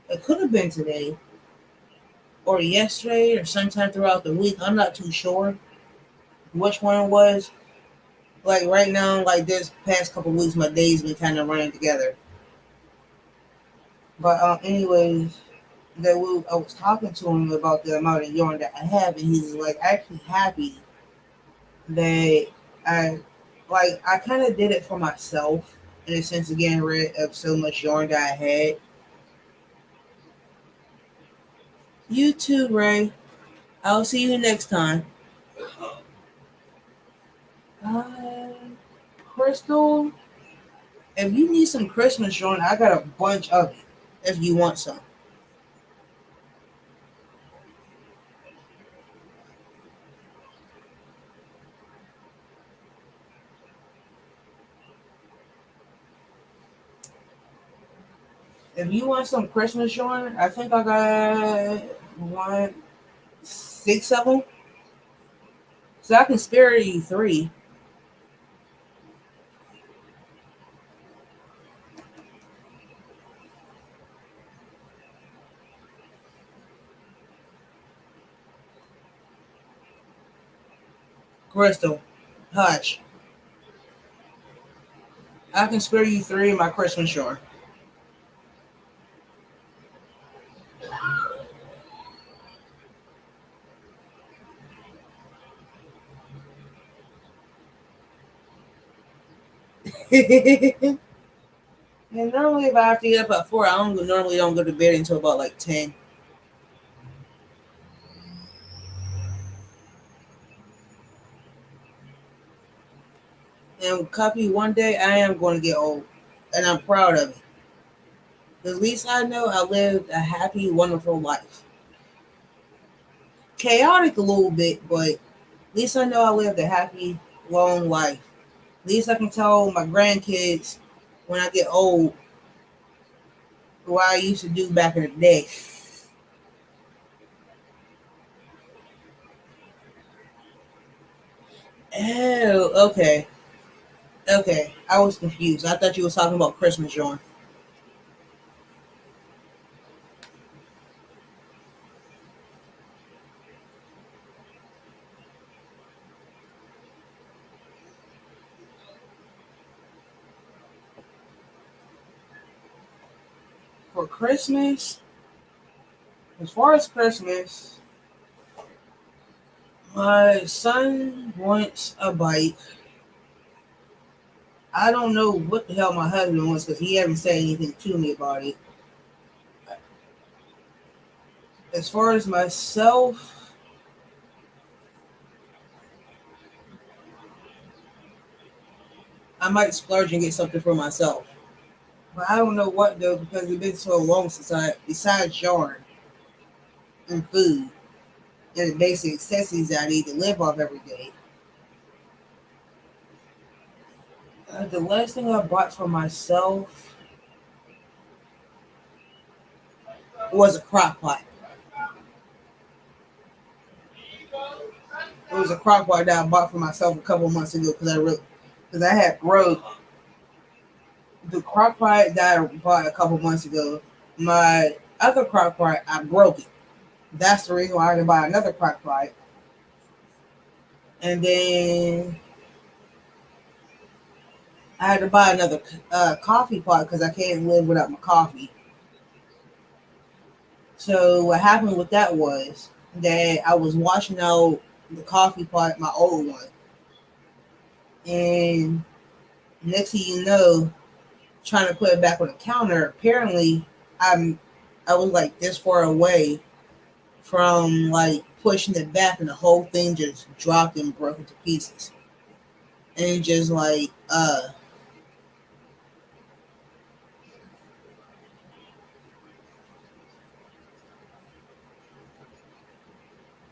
It could have been today or yesterday or sometime throughout the week. I'm not too sure which one it was. Like right now, like this past couple weeks, my days been kind of running together. But anyways, I was talking to him about the amount of yarn that I have, and he's like actually happy that I I kind of did it for myself in a sense of getting rid of so much yarn that I had. You too, Ray. I'll see you next time. Uh, Crystal, if you need some Christmas yarn, I got a bunch of it. If you want some, if you want some Christmas yarn, I think I got one, 6 of them, so I can spare you 3. Crystal, hush. I can spare you 3 of my Christmas yarn. And normally, if I have to get up at 4, I don't normally don't go to bed until about like 10. And copy one day, I am going to get old, and I'm proud of it. At least I know I lived a happy, wonderful life. Chaotic a little bit, but at least I know I lived a happy, long life. At least I can tell my grandkids when I get old what I used to do back in the day. Oh, okay. Okay. I was confused. I thought you was talking about Christmas, John. For Christmas, as far as Christmas, my son wants a bike. I don't know what the hell my husband wants because he haven't said anything to me about it. As far as myself, I might splurge and get something for myself. But I don't know what though because it's been so long since besides yarn and food and the basic necessities that I need to live off every day. The last thing I bought for myself was a crock pot. It was a crock pot that I bought for myself a couple months ago because I had broke the crock pot that I bought a couple months ago. My other crock pot, I broke it. That's the reason why I had to buy another crock pot. And then I had to buy another coffee pot because I can't live without my coffee. So what happened with that was that I was washing out the coffee pot, my old one, and next thing you know, trying to put it back on the counter. Apparently, I was like this far away from like pushing it back, and the whole thing just dropped and broke into pieces. And just like,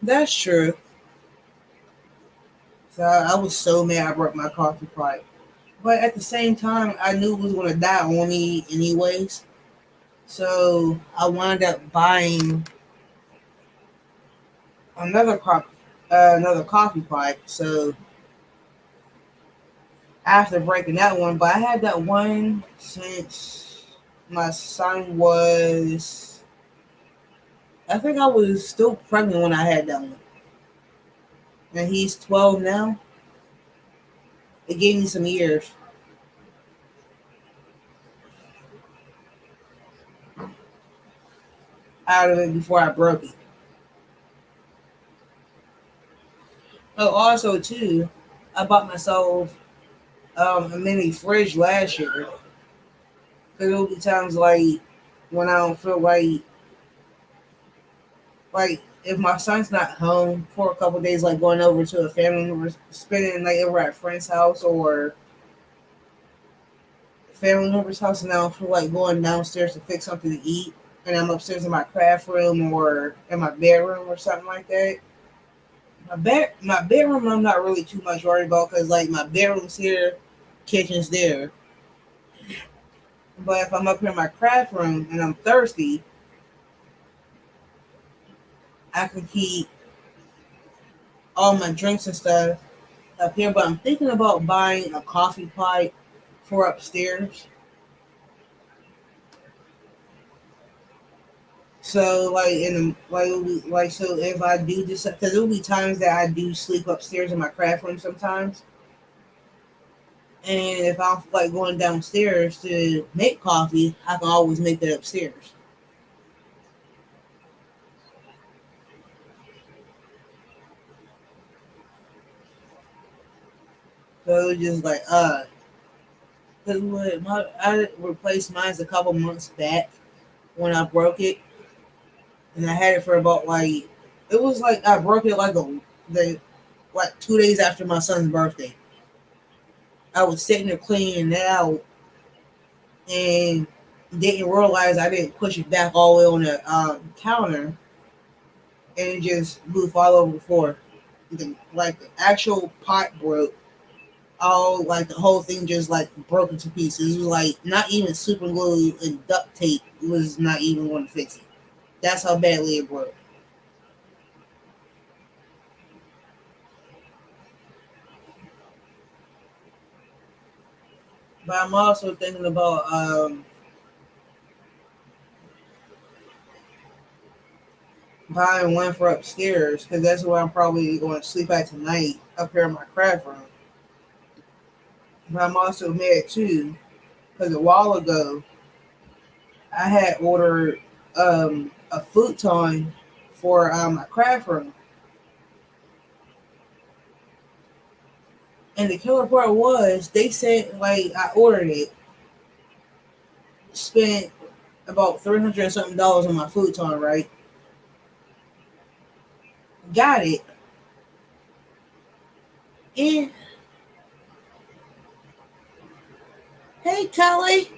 that's true. So I was so mad I broke my coffee pot. But at the same time, I knew it was going to die on me anyways. So I wound up buying another another coffee pot. So after breaking that one, but I had that one since my son was, I think I was still pregnant when I had that one, and he's 12 now. It gave me some years out of it before I broke it. Oh, also too, I bought myself a mini fridge last year because there'll be times like when I don't feel like if my son's not home for a couple of days, like going over to a family member, spending like over at a friend's house or family member's house, and I don't feel like going downstairs to fix something to eat, and I'm upstairs in my craft room or in my bedroom or something like that. My bedroom, I'm not really too much worried about because like my bedroom's here, kitchen's there. But if I'm up here in my craft room and I'm thirsty, I can keep all my drinks and stuff up here. But I'm thinking about buying a coffee pot for upstairs. So like like so if I do this, because there'll be times that I do sleep upstairs in my craft room sometimes, and if I'm like going downstairs to make coffee, I can always make that upstairs. So it's just like because I replaced mine a couple months back when I broke it, and I had it for about like, it was like I broke it like the like 2 days after my son's birthday. I was sitting there cleaning it out and didn't realize I didn't push it back all the way on the counter, and it just moved all over the floor. Like the actual pot broke. All like the whole thing just like broke into pieces. It was like not even super glue and duct tape was not even going to fix it. That's how badly it broke. But I'm also thinking about buying one for upstairs because that's where I'm probably going to sleep at tonight up here in my craft room. But I'm also mad too because a while ago I had ordered a futon for my craft room, and the killer part was they said like I ordered it, spent about 300 and something dollars on my futon, right? Got it, and hey Kelly,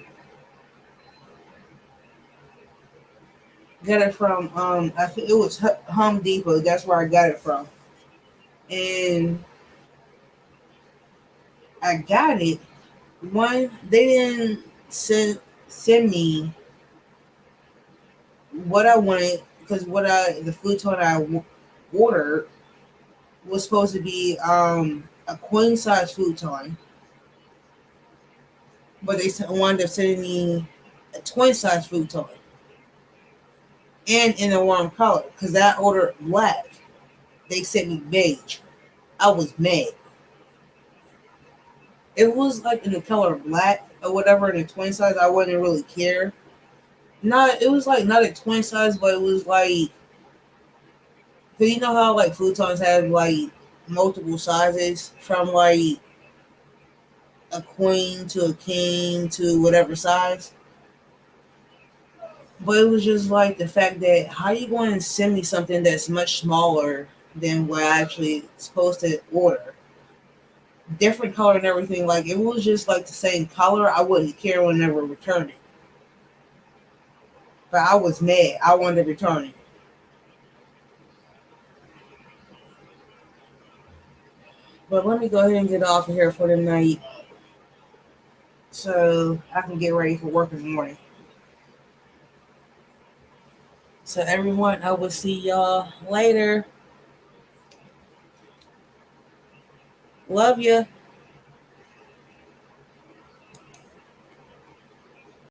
got it from I think it was Home Depot. That's where I got it from, and I got it. One, they didn't send me what I wanted because the futon ordered was supposed to be a queen size futon, but they wound up sending me a twin size futon and in the wrong color because I ordered black. They sent me beige. I was mad. It was like in the color black or whatever in the twin size. I wouldn't really care. Not it was like not a twin size, but it was like, cause you know how like futons have like multiple sizes from like a queen to a king to whatever size. But it was just like the fact that how you going to send me something that's much smaller than what I actually supposed to order? Different color and everything. Like if it was just like the same color, I wouldn't care whenever return it. But I was mad. I wanted to return it. But let me go ahead and get off of here for the night so I can get ready for work in the morning. So everyone, I will see y'all later. Love ya.